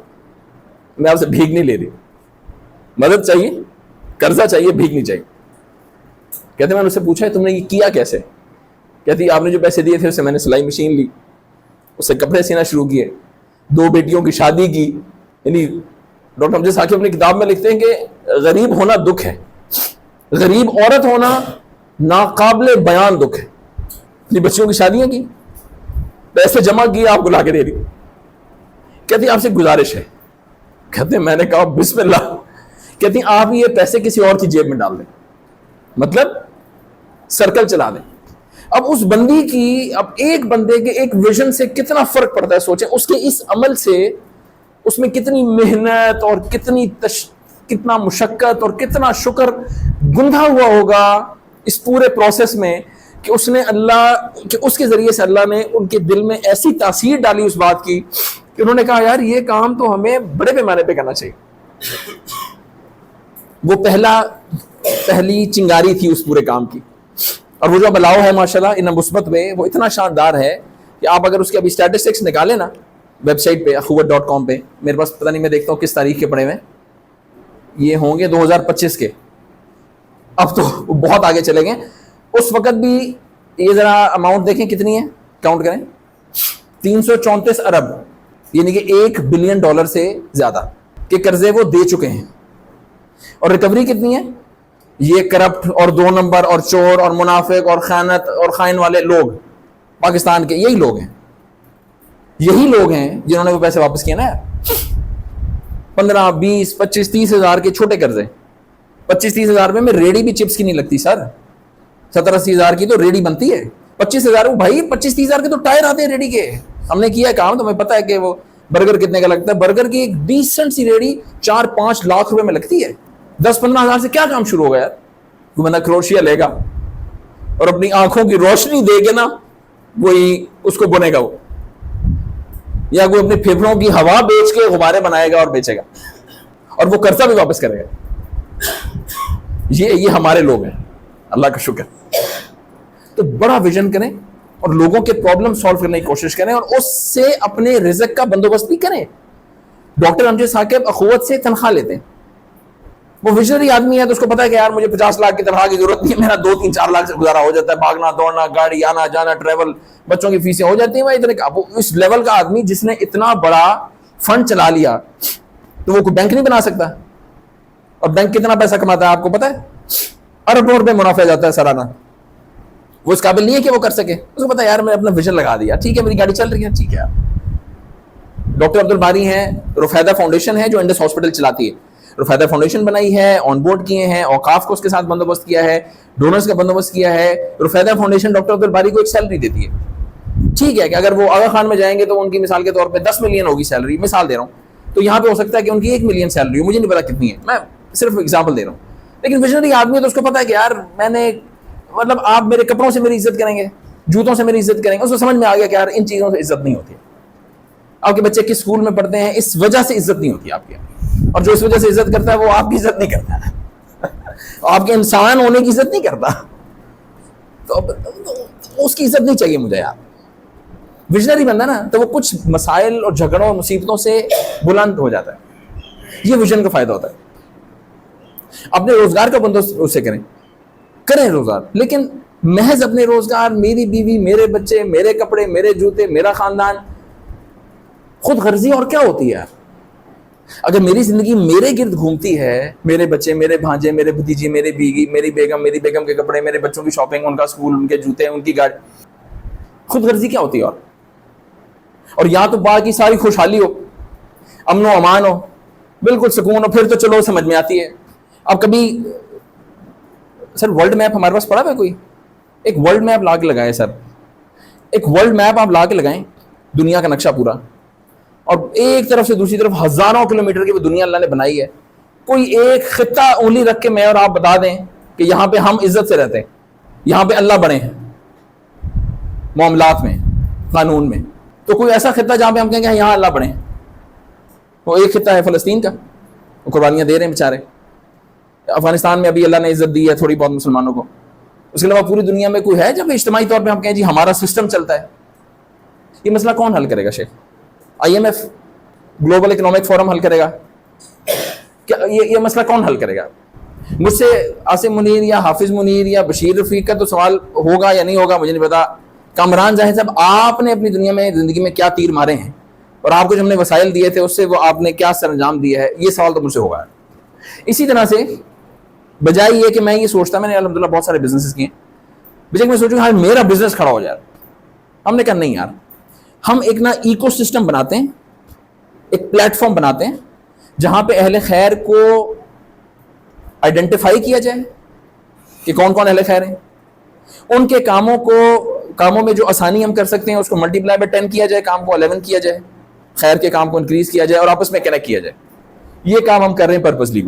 میں آپ سے بھیک نہیں لے رہی, مدد چاہیے, قرضہ چاہیے, بھیک نہیں چاہیے. کہتے میں نے اس سے پوچھا تم نے یہ کیا کیسے؟ کہتی آپ نے جو پیسے دیے تھے اس سے میں نے سلائی مشین لی, اس سے کپڑے سینا شروع کیے, 2 بیٹیوں کی شادی کی. یعنی ڈاکٹر امجد ثاقب اپنی کتاب میں لکھتے ہیں کہ غریب ہونا دکھ ہے, غریب عورت ہونا ناقابل بیان دکھ ہے. اپنی بچیوں کی شادیاں کی, پیسے جمع کیے, آپ کو لا کے دے رہی. کہتی آپ سے گزارش ہے. کہتے میں نے کہا بسم اللہ. کہتی آپ یہ پیسے کسی اور کی جیب میں ڈال دیں, مطلب سرکل چلا دیں. اب اس بندی کی, اب ایک بندے کے ایک ویژن سے کتنا فرق پڑتا ہے سوچیں. اس کے اس عمل سے اس میں کتنی محنت اور کتنا مشقت اور کتنا شکر گندھا ہوا ہوگا اس پورے پروسیس میں کہ اس نے کہ اس کے ذریعے سے اللہ نے ان کے دل میں ایسی تاثیر ڈالی اس بات کی کہ انہوں نے کہا یار یہ کام تو ہمیں بڑے پیمانے پہ کرنا چاہیے. وہ پہلی چنگاری تھی اس پورے کام کی. اور وہ جو بلاؤ ہے ماشاءاللہ ان مثبت میں, وہ اتنا شاندار ہے کہ آپ اگر اس کے ابھی اسٹیٹسٹکس نکالیں نا ویب سائٹ پہ اخوت.com پہ, میرے پاس پتہ نہیں, میں دیکھتا ہوں کس تاریخ کے پڑے ہوئے, یہ ہوں گے 2025 کے. اب تو بہت آگے چلے گئے. اس وقت بھی یہ ذرا اماؤنٹ دیکھیں کتنی ہے, کاؤنٹ کریں, 334 ارب, یعنی کہ $1 بلین سے زیادہ کے قرضے وہ دے چکے ہیں. اور ریکوری کتنی ہے؟ یہ کرپٹ اور 2 نمبر اور چور اور منافق اور خیانت اور خائن والے لوگ پاکستان کے یہی لوگ ہیں جنہوں نے وہ پیسے واپس کیے نا. 15 20 25 30 ہزار کے چھوٹے قرضے, 25 30 ہزار میں ریڑھی بھی چپس کی نہیں لگتی سر. 70 80 ہزار کی تو ریڑھی بنتی ہے. 25 ہزار بھائی 25 30 ہزار کے تو ٹائر آتے ہیں ریڑھی کے. ہم نے کیا ہے کام, تو ہمیں پتا ہے کہ وہ برگر کتنے کا لگتا ہے. برگر کی ایک ڈیسنٹ سی ریڑھی 4-5 لاکھ روپے میں لگتی ہے. 10-15 ہزار سے کیا کام شروع ہوگا یار. کوئی بندہ کروشیا لے گا اور اپنی آنکھوں کی روشنی دے کے نا وہی اس کو بنے گا وہ, یا کوئی اپنے پھیپھڑوں کی ہوا بیچ کے غبارے بنائے گا اور بیچے گا, اور وہ قرضہ بھی واپس کرے گا. یہ ہمارے لوگ ہیں, اللہ کا شکر. تو بڑا ویژن کریں اور لوگوں کے پرابلم سالو کرنے کی کوشش کریں, اور اس سے اپنے رزق کا بندوبست بھی کریں. ڈاکٹر امجد ثاقب اخوت سے تنخواہ لیتے ہیں. وہ ویژنری آدمی ہے تو اس کو پتا ہے کہ یار مجھے 50 لاکھ کی تنخواہ کی ضرورت نہیں ہے, میرا 2-3-4 لاکھ سے گزارا ہو جاتا ہے. بھاگنا دوڑنا, گاڑی آنا جانا, ٹریول, بچوں کی فیسیں ہو جاتی ہیں. بھائی اتنے وہ اس لیول کا آدمی جس نے اتنا بڑا فنڈ چلا لیا, تو وہ کوئی بینک نہیں بنا سکتا. اور بینک کتنا پیسہ کماتا ہے آپ کو پتا ہے؟ اربوں روپے منافع جاتا ہے سالانہ. وہ اس قابل نہیں ہے کہ وہ کر سکے. اس کو پتا ہے یار میں اپنا ویژن لگا دیا, ٹھیک ہے میری گاڑی چل رہی ہے, ٹھیک ہے. ڈاکٹر عبد الباری ہیں, رفیدہ فاؤنڈیشن ہے جو انڈس ہاسپٹل چلاتی ہے. رفیدہ فاؤنڈیشن بنائی ہے, آن بورڈ کیے ہیں, اوقاف کو اس کے ساتھ بندوبست کیا ہے, ڈونرز کا بندوبست کیا ہے. رفیدہ فاؤنڈیشن ڈاکٹر عبد الباری کو ایک سیلری دیتی ہے. ٹھیک ہے کہ اگر وہ آغا خان میں جائیں گے تو ان کی مثال کے طور پہ 10 ملین ہوگی سیلری, مثال دے رہا ہوں. تو یہاں پہ ہو سکتا ہے کہ ان کی 1 ملین سیلری ہو, مجھے نہیں پتا کتنی ہے, میں صرف اگزامپل دے رہا ہوں. لیکن ویژنری آدمی ہے تو اس کو پتا ہے کہ یار میں نے مطلب آپ میرے کپڑوں سے میری عزت کریں گے, جوتوں سے میری عزت کریں گے. اس کو سمجھ میں آ گیا کہ یار ان چیزوں سے عزت نہیں ہوتی. آپ کے بچے کس اسکول میں پڑھتے ہیں, اس وجہ سے عزت نہیں ہوتی آپ کی. اور جو اس وجہ سے عزت کرتا ہے وہ آپ کی عزت نہیں کرتا ہے, آپ کے انسان ہونے کی عزت نہیں کرتا. تو اس کی عزت نہیں چاہیے مجھے یار. ویژنری بندہ نا تو وہ کچھ مسائل اور جھگڑوں اور مصیبتوں سے بلند ہو جاتا ہے. یہ ویژن کا فائدہ ہوتا ہے. اپنے روزگار کا بندوبست اس سے کریں روزگار, لیکن محض اپنے روزگار, میری بیوی, میرے بچے, میرے کپڑے, میرے جوتے, میرا خاندان, خود غرضی اور کیا ہوتی ہے یار. اگر میری زندگی میرے گرد گھومتی ہے, میرے بچے, میرے بھانجے, میرے بھتیجی, میری بیوی, میری بیگم کے کپڑے, میرے بچوں کی شاپنگ, ان کا اسکول, ان کے جوتے, ان کی گاڑی, خود غرضی کیا ہوتی ہے. اور یہاں تو باقی ساری خوشحالی ہو, امن و امان ہو, بالکل سکون ہو, پھر تو چلو سمجھ میں آتی ہے. اب کبھی سر ورلڈ میپ ہمارے پاس پڑا ہے کوئی, ایک ورلڈ میپ لا کے لگائے سر, ایک ورلڈ میپ آپ لا کے لگائیں, دنیا کا نقشہ پورا, اور ایک طرف سے دوسری طرف ہزاروں کلومیٹر کی وہ دنیا اللہ نے بنائی ہے. کوئی ایک خطہ انگلی رکھ کے میں اور آپ بتا دیں کہ یہاں پہ ہم عزت سے رہتے ہیں, یہاں پہ اللہ بنے ہیں معاملات میں, قانون میں. تو کوئی ایسا خطہ جہاں پہ ہم کہیں گے یہاں اللہ بنے ہیں. وہ ایک خطہ ہے فلسطین کا, وہ قربانیاں دے رہے ہیں بیچارے. افغانستان میں ابھی اللہ نے عزت دی ہے تھوڑی بہت مسلمانوں کو. اس کے علاوہ پوری دنیا میں کوئی ہے جب اجتماعی طور پہ ہم کہیں جی ہمارا سسٹم چلتا ہے؟ یہ مسئلہ کون حل کرے گا شیخ؟ IMF, گلوبل اکنامک فورم حل کرے گا؟ کیا یہ مسئلہ کون حل کرے گا؟ مجھ سے عاصم منیر یا حافظ منیر یا بشیر رفیق کا تو سوال ہوگا یا نہیں ہوگا مجھے نہیں پتا. کامران زاہد صاحب آپ نے اپنی دنیا میں زندگی میں کیا تیر مارے ہیں اور آپ کو جو ہم نے وسائل دیے تھے اس سے وہ آپ نے کیا سر انجام دیا ہے, یہ سوال تو مجھ سے ہوگا. اسی طرح سے بجائے یہ کہ میں یہ سوچتا, میں نے الحمدللہ بہت سارے بزنسز کیے, بجائے میں سوچوں ہاں میرا بزنس کھڑا ہو جائے, ہم نے کہا نہیں یار, ہم ایک نا ایکو سسٹم بناتے ہیں, ایک پلیٹ فارم بناتے ہیں جہاں پہ اہل خیر کو آئیڈینٹیفائی کیا جائے کہ کون کون اہل خیر ہیں, ان کے کاموں میں جو آسانی ہم کر سکتے ہیں اس کو ملٹی پلائی بائی 10 کیا جائے, کام کو 11 کیا جائے, خیر کے کام کو انکریز کیا جائے اور آپس میں کنیکٹ کیا جائے. یہ کام ہم کر رہے ہیں پرپسلی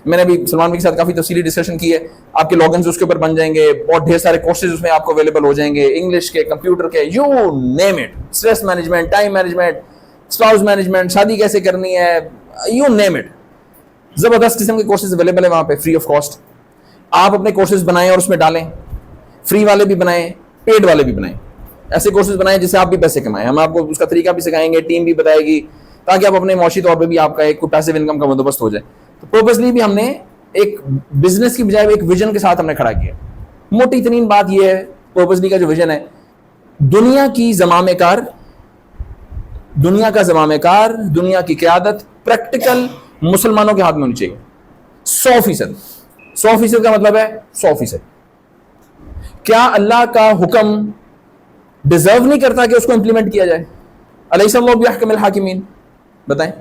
میں نے ابھی سلمان بھائی کے ساتھ کافی تفصیلی ڈسکشن کی ہے. آپ کے لاگنز اس کے اوپر بن جائیں گے, بہت ڈھیر سارے کورسز اس میں آپ کو اویلیبل ہو جائیں گے, انگلش کے, کمپیوٹر کے, you name it, stress management, time management, spouse management, شادی کیسے کرنی ہے, یو نیم اٹ. زبردست قسم کے کورسز اویلیبل ہیں وہاں پہ فری آف کاسٹ. آپ اپنے کورسز بنائیں اور اس میں ڈالیں, فری والے بھی بنائیں, پیڈ والے بھی بنائیں, ایسے کورسز بنائیں جس سے آپ بھی پیسے کمائیں. ہم آپ کو اس کا طریقہ بھی سکھائیں گے, ٹیم بھی بتائے گی, تاکہ آپ اپنے معاشی طور پہ بھی آپ کا ایک پیسیو انکم کا بندوبست ہو جائے. تو پرپسلی بھی ہم نے ایک بزنس کی بجائے ایک ویژن کے ساتھ ہم نے کھڑا کیا. موٹی ترین بات یہ ہے پرپسلی کا جو ویژن ہے, دنیا کی زمام کار, دنیا کا زمام کار, دنیا کی قیادت پریکٹیکل مسلمانوں کے ہاتھ میں ہونی چاہیے. 100%. 100% کا مطلب ہے 100%. کیا اللہ کا حکم ڈیزرو نہیں کرتا کہ اس کو امپلیمنٹ کیا جائے؟ الیس اللہ باحکم الحاکمین. بتائیں,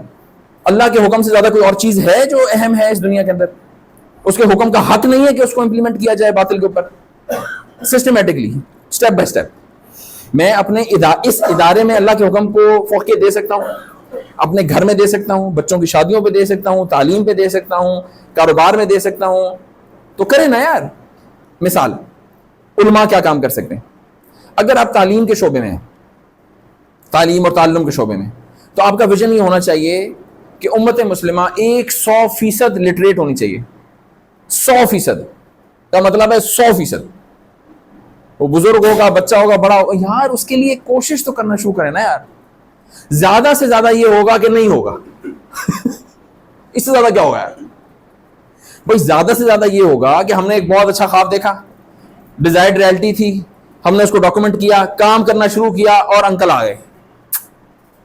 اللہ کے حکم سے زیادہ کوئی اور چیز ہے جو اہم ہے اس دنیا کے اندر؟ اس کے حکم کا حق نہیں ہے کہ اس کو امپلیمنٹ کیا جائے باطل کے اوپر سسٹمیٹکلی, اسٹیپ بائی اسٹیپ. میں اپنے اس ادارے میں اللہ کے حکم کو فوقیت دے سکتا ہوں, اپنے گھر میں دے سکتا ہوں, بچوں کی شادیوں پہ دے سکتا ہوں, تعلیم پہ دے سکتا ہوں, کاروبار میں دے سکتا ہوں. تو کریں نا یار. مثال, علماء کیا کام کر سکتے ہیں؟ اگر آپ تعلیم کے شعبے میں ہیں, تعلیم اور تعلم کے شعبے میں, تو آپ کا ویژن یہ ہونا چاہیے کہ امت مسلمہ 100% لٹریٹ ہونی چاہیے. 100% کا مطلب ہے 100%. وہ بزرگ ہوگا, بچہ ہوگا, بڑا ہوگا, یار اس کے لیے کوشش تو کرنا شروع کریں نا یار. زیادہ سے زیادہ یہ ہوگا کہ نہیں ہوگا؟ اس سے زیادہ کیا ہوگا یار بھائی؟ زیادہ سے زیادہ یہ ہوگا کہ ہم نے ایک بہت اچھا خواب دیکھا, ڈیزائرڈ ریالٹی تھی, ہم نے اس کو ڈاکومنٹ کیا, کام کرنا شروع کیا اور انکل آ گئے,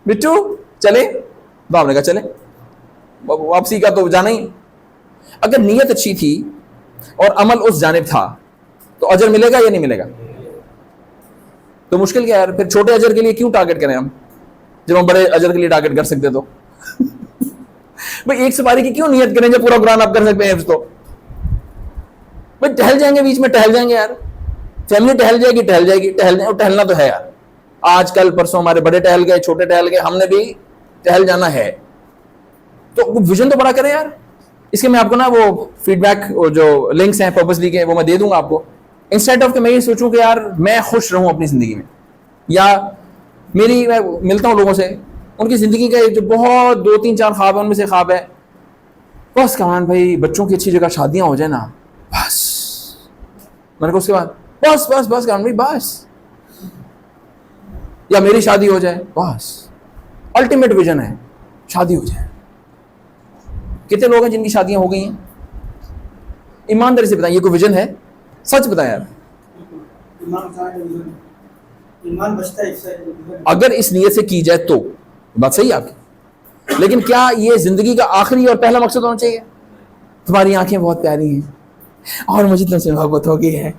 بچو چلے, تو ہم نے کہا چلے, واپسی کا تو جانا ہی. اگر نیت اچھی تھی اور عمل اس جانب تھا تو اجر ملے گا یا نہیں ملے گا؟ تو مشکل کیا ہے پھر؟ چھوٹے اجر کے لیے کیوں ٹارگٹ کریں ہم جب ہم بڑے اجر کے لیے ٹارگٹ کر سکتے؟ تو بھائی ایک سپاری کی کیوں نیت کریں جب پورا قرآن آپ کر سکتے ہیں؟ تو بھائی ٹہل جائیں گے, بیچ میں ٹہل جائیں گے یار, فیملی ٹہل جائے گی, ٹہل جائے گی, ٹہلنا تو ہے یار. آج کل پرسوں ہمارے بڑے ٹہل گئے, چھوٹے ٹہل گئے, ہم نے بھی ٹہل جانا ہے. تو ویژن تو بڑا کریں یار. اس کے میں آپ کو نا وہ فیڈ بیک جو لنکس ہیں پرپسلی کے وہ میں دے دوں گا آپ کو. انسٹیڈ آف کہ میں یہ سوچوں کہ یار میں خوش رہوں اپنی زندگی میں, یا میں ملتا ہوں لوگوں سے, ان کی زندگی کا جو بہت 2-3-4 خواب ہیں ان میں سے خواب ہے بس کمان بھائی بچوں کی اچھی جگہ شادیاں ہو جائیں نا بس. میں نے کہا اس کے بعد بس کمان بھائی بس, یا میری شادی ہو جائے بس. الٹیمیٹ ویژن ہے شادی ہو جائے. کتنے لوگ ہیں جن کی شادیاں ہو گئی ہیں؟ ایمانداری سے بتائیں, یہ کوئی ویژن ہے؟ سچ بتائیں یار. اگر اس نیت سے کی جائے تو بات صحیح ہے آپ کی, لیکن کیا یہ زندگی کا آخری اور پہلا مقصد ہونا چاہیے؟ تمہاری آنکھیں بہت پیاری ہیں اور مجھے تم سے محبت ہو گئی ہے,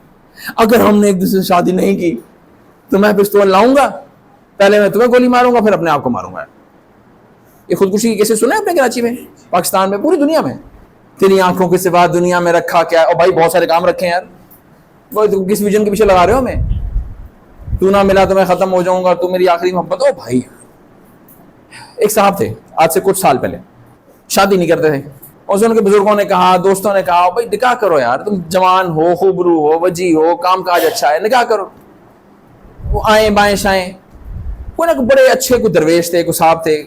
اگر ہم نے ایک دوسرے سے شادی نہیں کی تو میں پستول لاؤں گا, پہلے میں تمہیں گولی ماروں گا پھر اپنے آپ کو ماروں گا. یہ خودکشی کے کیسے سنے اپنے کراچی میں, پاکستان میں, پوری دنیا میں. تیری آنکھوں کے سوا دنیا میں رکھا کیا؟ اور بھائی بہت سارے کام رکھے ہیں یار. وہ کس ویژن کے پیچھے لگا رہے ہو ہمیں؟ تو نہ ملا تو میں ختم ہو جاؤں گا, تو میری آخری محبت. او بھائی, ایک صاحب تھے آج سے کچھ سال پہلے, شادی نہیں کرتے تھے, اور ان کے بزرگوں نے کہا, دوستوں نے کہا بھائی نکاح کرو یار, تم جوان ہو, خوبرو ہو, وجی ہو, کام کاج اچھا ہے, نکاح کرو. وہ آئیں بائیں شائیں, کوئی نہ بڑے اچھے کوئی درویش تھے, کوئی صاحب تھے,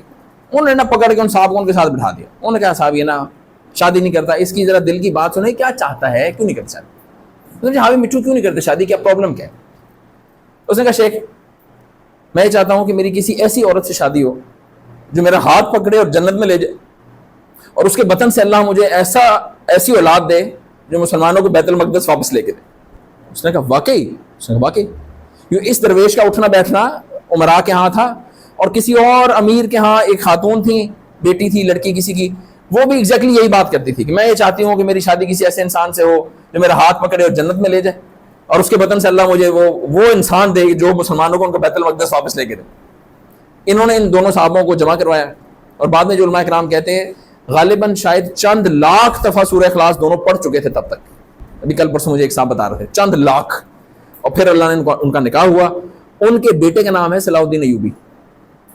انہوں نے نا پکڑ کے ان صاحب کو ان کے ساتھ بٹھا دیا. انہوں نے کہا صاحب یہ نا شادی نہیں کرتا, اس کی ذرا دل کی بات سنیں, کیا چاہتا ہے, کیوں نہیں کرتا شادی؟ ہاں مٹھو کیوں نہیں کرتے شادی, کیا پرابلم کیا ہے؟ اس نے کہا شیخ میں یہ چاہتا ہوں کہ میری کسی ایسی عورت سے شادی ہو جو میرا ہاتھ پکڑے اور جنت میں لے جائے, اور اس کے بطن سے اللہ مجھے ایسی اولاد دے جو مسلمانوں کو بیت المقدس واپس لے کے دے. اس نے کہا واقعی. اس درویش کا اٹھنا بیٹھنا عمرا کے ہاں تھا, اور کسی اور امیر کے ہاں ایک خاتون تھی, بیٹی تھی لڑکی کسی کی, وہ بھی ایگزیکٹلی یہی بات کرتی تھی کہ میں یہ چاہتی ہوں کہ میری شادی کسی ایسے انسان سے ہو جو میرا ہاتھ پکڑے اور جنت میں لے جائے, اور اس کے بطن سے اللہ مجھے وہ انسان دے جو مسلمانوں کو ان کو بیت المقدس واپس لے کے دے. انہوں نے ان دونوں صحابوں کو جمع کروایا, اور بعد میں جو علماء کرام کہتے ہیں غالباً شاید چند لاکھ دفعہ سورہ اخلاص دونوں پڑھ چکے تھے تب تک. ابھی کل پرسوں مجھے ایک صاحب بتا رہے تھے, چند لاکھ. اور پھر اللہ نے ان کا نکاح ہوا. ان کے بیٹے کا نام ہے صلاح الدین ایوبی.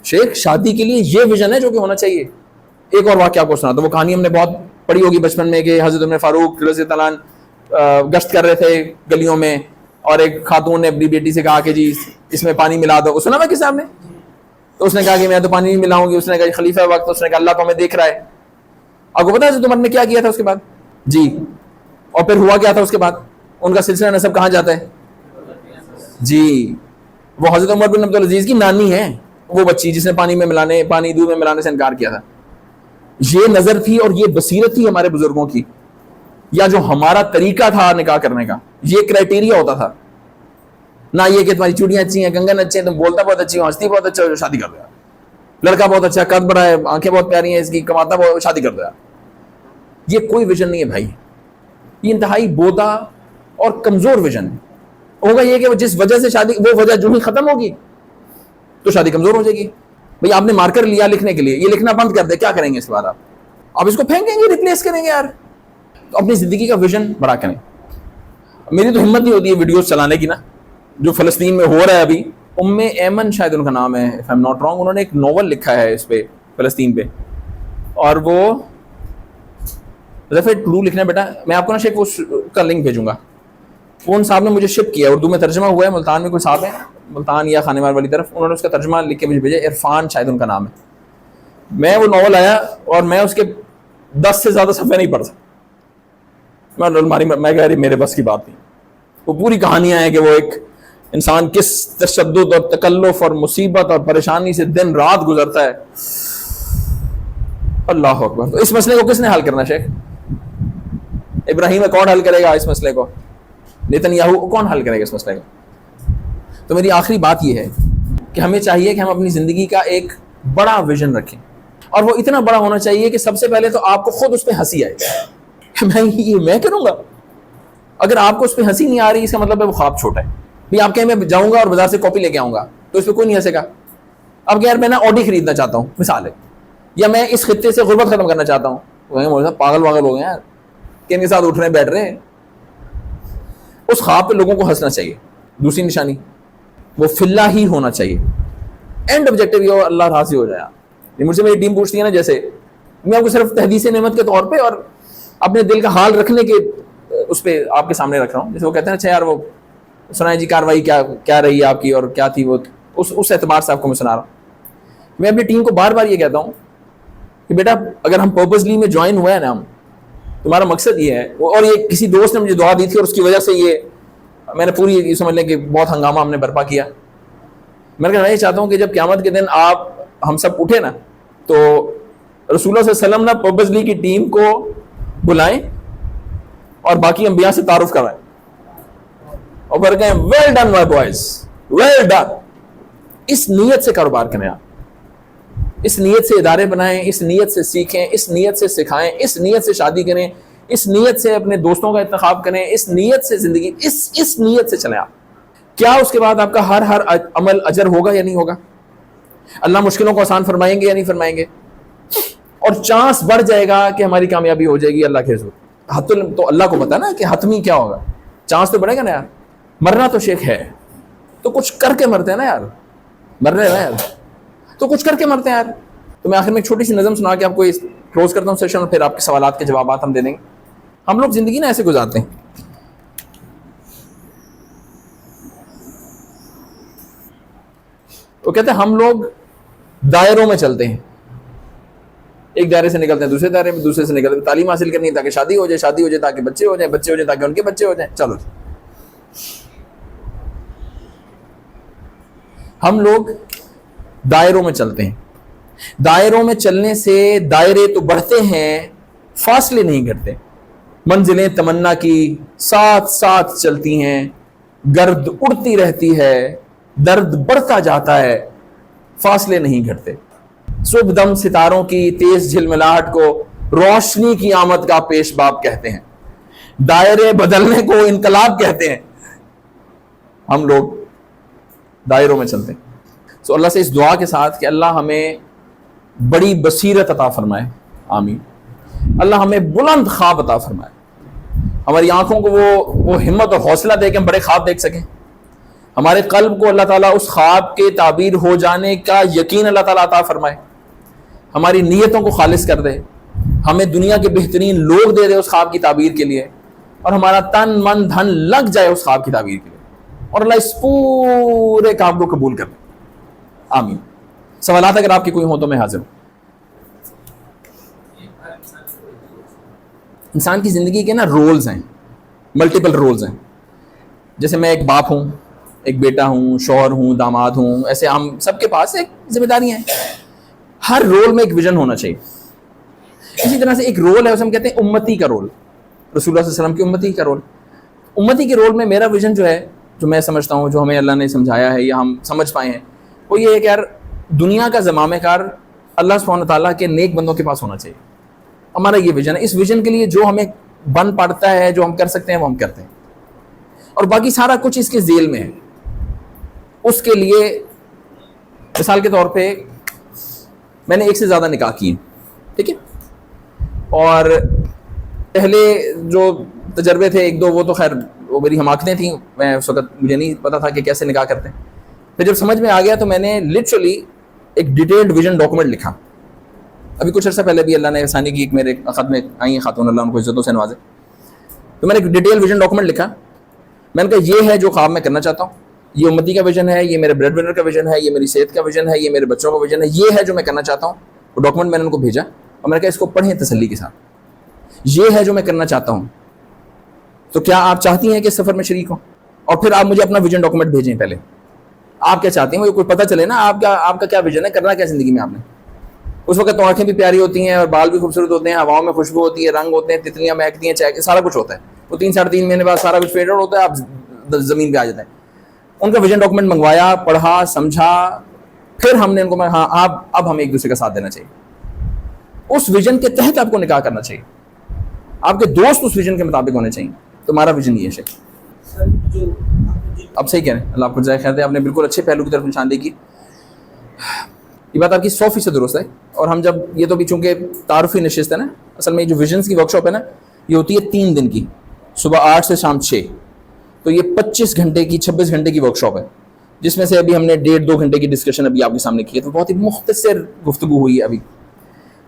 شیخ شادی کے لیے یہ ویژن ہے جو کہ ہونا چاہیے. ایک اور واقعہ کو سنا تو, وہ کہانی ہم نے بہت پڑھی ہوگی بچپن میں کہ حضرت عمر فاروق رضی اللہ عنہ گشت کر رہے تھے گلیوں میں, اور ایک خاتون نے اپنی بیٹی سے کہا کہ جی اس میں پانی ملا دو. سنا میں کس صاحب نے؟ تو اس نے کہا کہ میں تو پانی نہیں ملاؤں گی. اس نے کہا خلیفہ وقت, اس نے کہا اللہ تو ہمیں دیکھ رہا ہے. آپ کو پتا ہے حضرت عمر نے کیا کیا تھا اس کے بعد؟ جی, اور پھر ہوا کیا تھا اس کے بعد؟ ان کا سلسلہ نسب کہاں جاتا ہے؟ جی, وہ حضرت عمر بن عبدالعزیز کی نانی ہے وہ بچی جس نے پانی دودھ میں ملانے سے انکار کیا تھا. یہ نظر تھی اور یہ بصیرت تھی ہمارے بزرگوں کی, یا جو ہمارا طریقہ تھا نکاح کرنے کا, یہ کرائٹیریا ہوتا تھا. نہ یہ کہ تمہاری چوڑیاں اچھی ہیں, کنگن اچھے ہیں, تم بولتا بہت اچھی ہو, ہنستی بہت اچھا ہو, شادی کر دو. لڑکا بہت اچھا, قد بڑا ہے, آنکھیں بہت پیاری ہیں اس کی, کماتا بہت, شادی کر دو. یہ کوئی ویژن نہیں ہے بھائی, یہ انتہائی بودا اور کمزور ویژن ہوگا. یہ کہ جس وجہ سے شادی, وہ وجہ جو ہی ختم ہوگی تو شادی کمزور ہو جائے گی. بھائی آپ نے مارکر لیا لکھنے کے لیے, یہ لکھنا بند کر دے, کیا کریں گے اس کے بعد؟ آپ اس کو پھینکیں گے, ریپلیس کریں گے یار. تو اپنی زندگی کا ویژن بڑا کریں. میری تو ہمت نہیں ہوتی ہے ویڈیوز چلانے کی نا, جو فلسطین میں ہو رہا ہے ابھی. ایمن شاید ان کا نام ہے, if I'm not wrong, انہوں نے ایک ناول لکھا ہے اس پہ, فلسطین پہ, اور وہ ٹرو لکھنا ہے بیٹا. میں آپ کو نا شیخ اس کا لنک بھیجوں گا. وہ ان صاحب نے مجھے شپ کیا, اردو میں ترجمہ ہوا ہے, ملتان میں کوئی صاحب ہے, ملتان یا خانے مار والی طرف, انہوں نے اس کا ترجمہ لکھ کے مجھے بھیجا. عرفان شاید ان کا نام ہے. میں وہ ناول آیا اور میں اس کے 10 سے زیادہ صفحے نہیں پڑھ سکتا. میں کہہ رہی میرے بس کی بات نہیں. وہ پوری کہانیاں ہیں کہ وہ ایک انسان کس تشدد اور تکلف اور مصیبت اور پریشانی سے دن رات گزرتا ہے. اللہ اکبر. تو اس مسئلے کو کس نے حل کرنا شیخ؟ ابراہیم کون حل کرے گا اس مسئلے کو؟ نیتنیاہو کون حل کرے گا اس مسئلے کو؟ تو میری آخری بات یہ ہے کہ ہمیں چاہیے کہ ہم اپنی زندگی کا ایک بڑا ویژن رکھیں, اور وہ اتنا بڑا ہونا چاہیے کہ سب سے پہلے تو آپ کو خود اس پہ ہنسی آئے. میں کروں گا. اگر آپ کو اس پہ ہنسی نہیں آ رہی, اس کا مطلب ہے وہ خواب چھوٹا ہے. بھی آپ کہیں میں جاؤں گا اور بازار سے کاپی لے کے آؤں گا تو اس پہ کوئی نہیں ہنسے گا. اب یار میں نا آڈی خریدنا چاہتا ہوں مثال ہے, یا میں اس خطے سے غربت ختم کرنا چاہتا ہوں, پاگل واگل ہو گئے یار, کہ ان کے ساتھ اٹھ رہے ہیں بیٹھ رہے ہیں. اس خواب پہ لوگوں کو ہنسنا چاہیے. دوسری نشانی وہ فلا ہی ہونا چاہیے. اینڈ آبجیکٹو یہ ہو اللہ راضی ہو جائے. مجھ سے میری ٹیم پوچھتی ہے نا, جیسے میں آپ کو صرف تحدیث نعمت کے طور پہ اور اپنے دل کا حال رکھنے کے اس پہ آپ کے سامنے رکھ رہا ہوں. جیسے وہ کہتے ہیں اچھا یار وہ سنائیں جی کاروائی کیا رہی ہے آپ کی اور کیا تھی, وہ اس اعتبار سے آپ کو میں سنا رہا ہوں. میں اپنی ٹیم کو بار بار یہ کہتا ہوں کہ بیٹا اگر ہم پرپزلی میں جوائن ہوئے ہیں نا, ہم تمہارا مقصد یہ ہے, اور یہ کسی دوست نے مجھے دعا دی تھی اور اس کی وجہ سے یہ میں نے پوری یہ سمجھ لیں کہ بہت ہنگامہ ہم نے برپا کیا. میں یہ چاہتا ہوں کہ جب قیامت کے دن آپ ہم سب اٹھے نا, تو رسول اللہ صلی اللہ علیہ وسلم نا پرپزلی کی ٹیم کو بلائیں اور باقی انبیاء سے تعارف کروائیں اور پھر کہیں well done my boys, well done. اس نیت سے کاروبار کریں آپ, اس نیت سے ادارے بنائیں, اس نیت سے سیکھیں, اس نیت سے سکھائیں, اس نیت سے شادی کریں, اس نیت سے اپنے دوستوں کا انتخاب کریں, اس نیت سے زندگی, اس نیت سے چلیں آپ. کیا اس کے بعد آپ کا ہر عمل اجر ہوگا یا نہیں ہوگا؟ اللہ مشکلوں کو آسان فرمائیں گے یا نہیں فرمائیں گے؟ اور چانس بڑھ جائے گا کہ ہماری کامیابی ہو جائے گی اللہ کے حضور. تو اللہ کو پتا نا کہ حتمی کیا ہوگا, چانس تو بڑھے گا نا یار. مرنا تو شیخ ہے تو کچھ کر کے مرتے ہیں نا یار, مر رہے ہیں نا یار تو کچھ کر کے مرتے ہیں یار. تو میں آخر میں ایک چھوٹی سی نظم سنا کے آپ کو کلوز کرتا ہوں سیشن, اور پھر آپ کے سوالات کے جوابات ہم دے دیں گے. ہم لوگ زندگی نا ایسے گزارتے ہیں, وہ کہتے ہیں ہم لوگ دائروں میں چلتے ہیں, ایک دائرے سے نکلتے ہیں دوسرے دائرے میں, دوسرے سے نکلتے ہیں تعلیم حاصل کرنی ہے تاکہ شادی ہو جائے, شادی ہو جائے تاکہ بچے ہو جائیں, بچے ہو جائیں تاکہ ان کے بچے ہو جائیں. چلو ہم لوگ دائروں میں چلتے ہیں. دائروں میں چلنے سے دائرے تو بڑھتے ہیں، فاصلے نہیں گھٹتے. منزلیں تمنا کی ساتھ ساتھ چلتی ہیں، گرد اڑتی رہتی ہے، درد بڑھتا جاتا ہے، فاصلے نہیں گھٹتے. صبح دم ستاروں کی تیز جھلملاہٹ کو روشنی کی آمد کا پیش باب کہتے ہیں. دائرے بدلنے کو انقلاب کہتے ہیں. ہم لوگ دائروں میں چلتے ہیں. سو اللہ سے اس دعا کے ساتھ کہ اللہ ہمیں بڑی بصیرت عطا فرمائے، آمین. اللہ ہمیں بلند خواب عطا فرمائے، ہماری آنکھوں کو وہ ہمت اور حوصلہ دے کہ ہم بڑے خواب دیکھ سکیں. ہمارے قلب کو اللہ تعالیٰ اس خواب کے تعبیر ہو جانے کا یقین اللہ تعالیٰ عطا فرمائے. ہماری نیتوں کو خالص کر دے، ہمیں دنیا کے بہترین لوگ دے دے اس خواب کی تعبیر کے لیے، اور ہمارا تن من دھن لگ جائے اس خواب کی تعبیر کے لیے، اور اللہ اس پورے کام کو قبول کر لے، آمین. سوالات اگر آپ کی کوئی ہوں تو میں حاضر ہوں. انسان کی زندگی کے نا رولز ہیں، ملٹیپل رولز ہیں. جیسے میں ایک باپ ہوں، ایک بیٹا ہوں، شوہر ہوں، داماد ہوں، ایسے ہم سب کے پاس ایک ذمہ داریاں ہیں. ہر رول میں ایک ویژن ہونا چاہیے. اسی طرح سے ایک رول ہے، اسے ہم کہتے ہیں امتی کا رول، رسول اللہ صلی اللہ علیہ وسلم کی امتی کا رول. امتی کے رول میں میرا ویژن جو ہے، جو میں سمجھتا ہوں، جو ہمیں اللہ نے سمجھایا ہے یا ہم سمجھ پائے ہیں، وہ یہ ہے کہ یار دنیا کا زمامہ کار اللہ سبحانہ تعالیٰ کے نیک بندوں کے پاس ہونا چاہیے. ہمارا یہ ویژن ہے. اس ویژن کے لیے جو ہمیں بن پڑتا ہے، جو ہم کر سکتے ہیں، وہ ہم کرتے ہیں، اور باقی سارا کچھ اس کے ذیل میں ہے. اس کے لیے مثال کے طور پہ میں نے ایک سے زیادہ نکاح کیے، ٹھیک ہے، اور پہلے جو تجربے تھے ایک دو، وہ تو خیر وہ میری حماقتیں تھیں، میں اس وقت مجھے نہیں پتا تھا کہ کیسے نکاح کرتے ہیں. پھر جب سمجھ میں آ گیا تو میں نے لٹرلی ایک ڈیٹیلڈ ویژن ڈاکومنٹ لکھا. ابھی کچھ عرصہ پہلے بھی اللہ نے آسانی کی، ایک میرے خط میں آئی ہیں خاتون، اللہ ان کو عزتوں سے نوازے. تو میں نے ایک ڈیٹیل ویژن ڈاکومنٹ لکھا. میں نے کہا یہ ہے جو خواب میں کرنا چاہتا ہوں، یہ امتی کا ویژن ہے، یہ میرے بریڈ ونر کا ویژن ہے، یہ میری صحت کا ویژن ہے، یہ میرے بچوں کا ویژن ہے، یہ ہے جو میں کرنا چاہتا ہوں. وہ ڈاکومنٹ میں نے ان کو بھیجا اور میں نے کہا اس کو پڑھیں تسلی کے ساتھ. یہ ہے جو میں کرنا چاہتا ہوں، تو کیا آپ چاہتی ہیں کہ اس سفر میں شریک ہوں؟ اور پھر آپ مجھے اپنا ویژن ڈاکومنٹ بھیجیں. پہلے آپ کیا چاہتی ہیں، مجھے کوئی پتہ چلے نا آپ کا کیا ویژن ہے، کرنا کیا زندگی میں آپ نے. اس وقت تو آنکھیں بھی پیاری ہوتی ہیں اور بال بھی خوبصورت ہوتے ہیں، ہواؤں میں خوشبو ہوتی ہے، رنگ ہوتے ہیں، تتلیاں مہکتی ہیں، چائے سارا کچھ ہوتا ہے. وہ 3 ساڑھے 3 مہینے بعد سارا کچھ فیڈ آؤٹ ہوتا ہے، آپ زمین پہ آ جاتے ہیں. ان کا ویژن ڈاکومنٹ منگوایا، پڑھا، سمجھا. پھر ہم نے ان کو ہاں اب ہمیں ایک دوسرے کا ساتھ دینا چاہیے. اس ویژن کے تحت آپ کو نکاح کرنا چاہیے. آپ کے دوست اس ویژن کے مطابق ہونے چاہیے. تمہارا ویژن یہ ہے. اب صحیح کہہ رہے ہیں، اللہ آپ کو جزائے خیر دے. آپ نے بالکل اچھے پہلو کی طرف نشاندہی کی. یہ بات آپ کی 100% درست ہے. اور ہم جب یہ تو بھی چونکہ تعارفی نشست ہے نا، اصل میں جو ویژنس کی ورک شاپ ہے نا، یہ ہوتی ہے 3 دن کی، صبح 8 سے شام 6. تو یہ 25 گھنٹے کی 26 گھنٹے کی ورک شاپ ہے، جس میں سے ابھی ہم نے 1.5-2 گھنٹے کی ڈسکشن ابھی آپ کے سامنے کی ہے. تو بہت ہی مختصر گفتگو ہوئی ہے ابھی.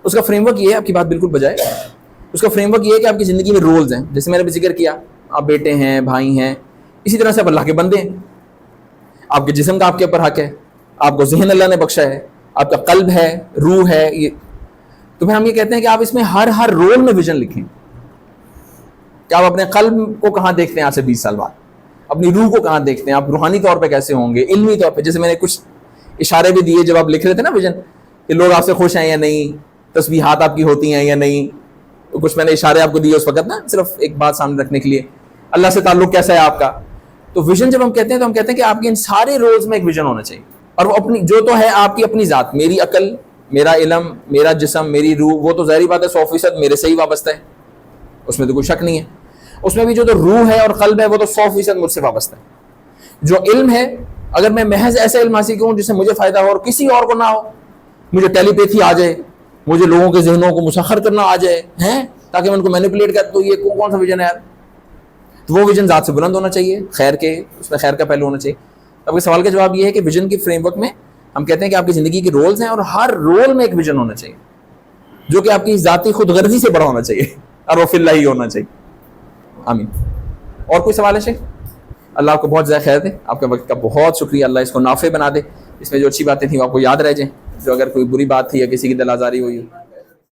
اس کا فریم ورک یہ ہے، آپ کی بات بالکل بجائے. اس کا فریم ورک یہ ہے کہ آپ کی زندگی میں رولز ہیں. جیسے میں نے بھی ذکر کیا، آپ بیٹے ہیں، بھائی ہیں، اسی طرح سے آپ اللہ کے بندے ہیں. آپ کے جسم کا آپ کے اوپر حق ہے، آپ کو ذہن اللہ نے بخشا ہے، آپ کا قلب ہے، روح ہے. یہ تو پھر ہم یہ کہتے ہیں کہ آپ اس میں ہر رول میں ویژن لکھیں کہ آپ اپنے قلب کو کہاں دیکھتے ہیں آج سے 20 سال بعد، اپنی روح کو کہاں دیکھتے ہیں، آپ روحانی طور پہ کیسے ہوں گے، علمی طور پہ. جیسے میں نے کچھ اشارے بھی دیے جب آپ لکھ رہے تھے نا ویژن، کہ لوگ آپ سے خوش ہیں یا نہیں، تسبیحات آپ کی ہوتی ہیں یا نہیں. تو کچھ میں نے اشارے آپ کو دیے اس وقت نا، صرف ایک بات سامنے رکھنے کے لیے. اللہ سے تعلق کیسا ہے آپ کا. تو ویژن جب ہم کہتے ہیں تو ہم کہتے ہیں کہ آپ کے ان سارے رولز میں ایک ویژن ہونا چاہیے. اور وہ اپنی جو تو ہے آپ کی اپنی ذات، میری عقل، میرا علم، میرا جسم، میری روح، وہ تو ظاہری بات ہے 100% میرے سے ہی وابستہ ہے، اس میں تو کوئی شک نہیں ہے. اس میں بھی جو تو روح ہے اور قلب ہے وہ تو 100% مجھ سے وابستہ ہے. جو علم ہے، اگر میں محض ایسا علم حاصل کروں جس سے مجھے فائدہ ہو اور کسی اور کو نہ ہو، مجھے ٹیلی پیتھی آ جائے، مجھے لوگوں کے ذہنوں کو مسخر کرنا آ جائے ہیں تاکہ میں ان کو مینیپولیٹ کر، تو یہ کون سا ویژن ہے یار. تو وہ ویژن ذات سے بلند ہونا چاہیے، خیر کے، اس میں خیر کا پہلو ہونا چاہیے. اب اس سوال کا جواب یہ ہے کہ ویژن کی فریم ورک میں ہم کہتے ہیں کہ آپ کی زندگی کے رولز ہیں، اور ہر رول میں ایک ویژن ہونا چاہیے جو کہ آپ کی ذاتی خود غرضی سے بڑا ہونا چاہیے اور وہ فی اللہ ہی ہونا چاہیے. آمین. اور کوئی سوال ہے شیخ؟ اللہ آپ کو بہت زیادہ خیر دے. آپ کا وقت کا بہت شکریہ. اللہ اس کو نافع بنا دے. اس میں جو اچھی باتیں تھیں وہ آپ کو یاد رہ جائیں. جو اگر کوئی بری بات تھی یا کسی کی دل آزاری ہوئی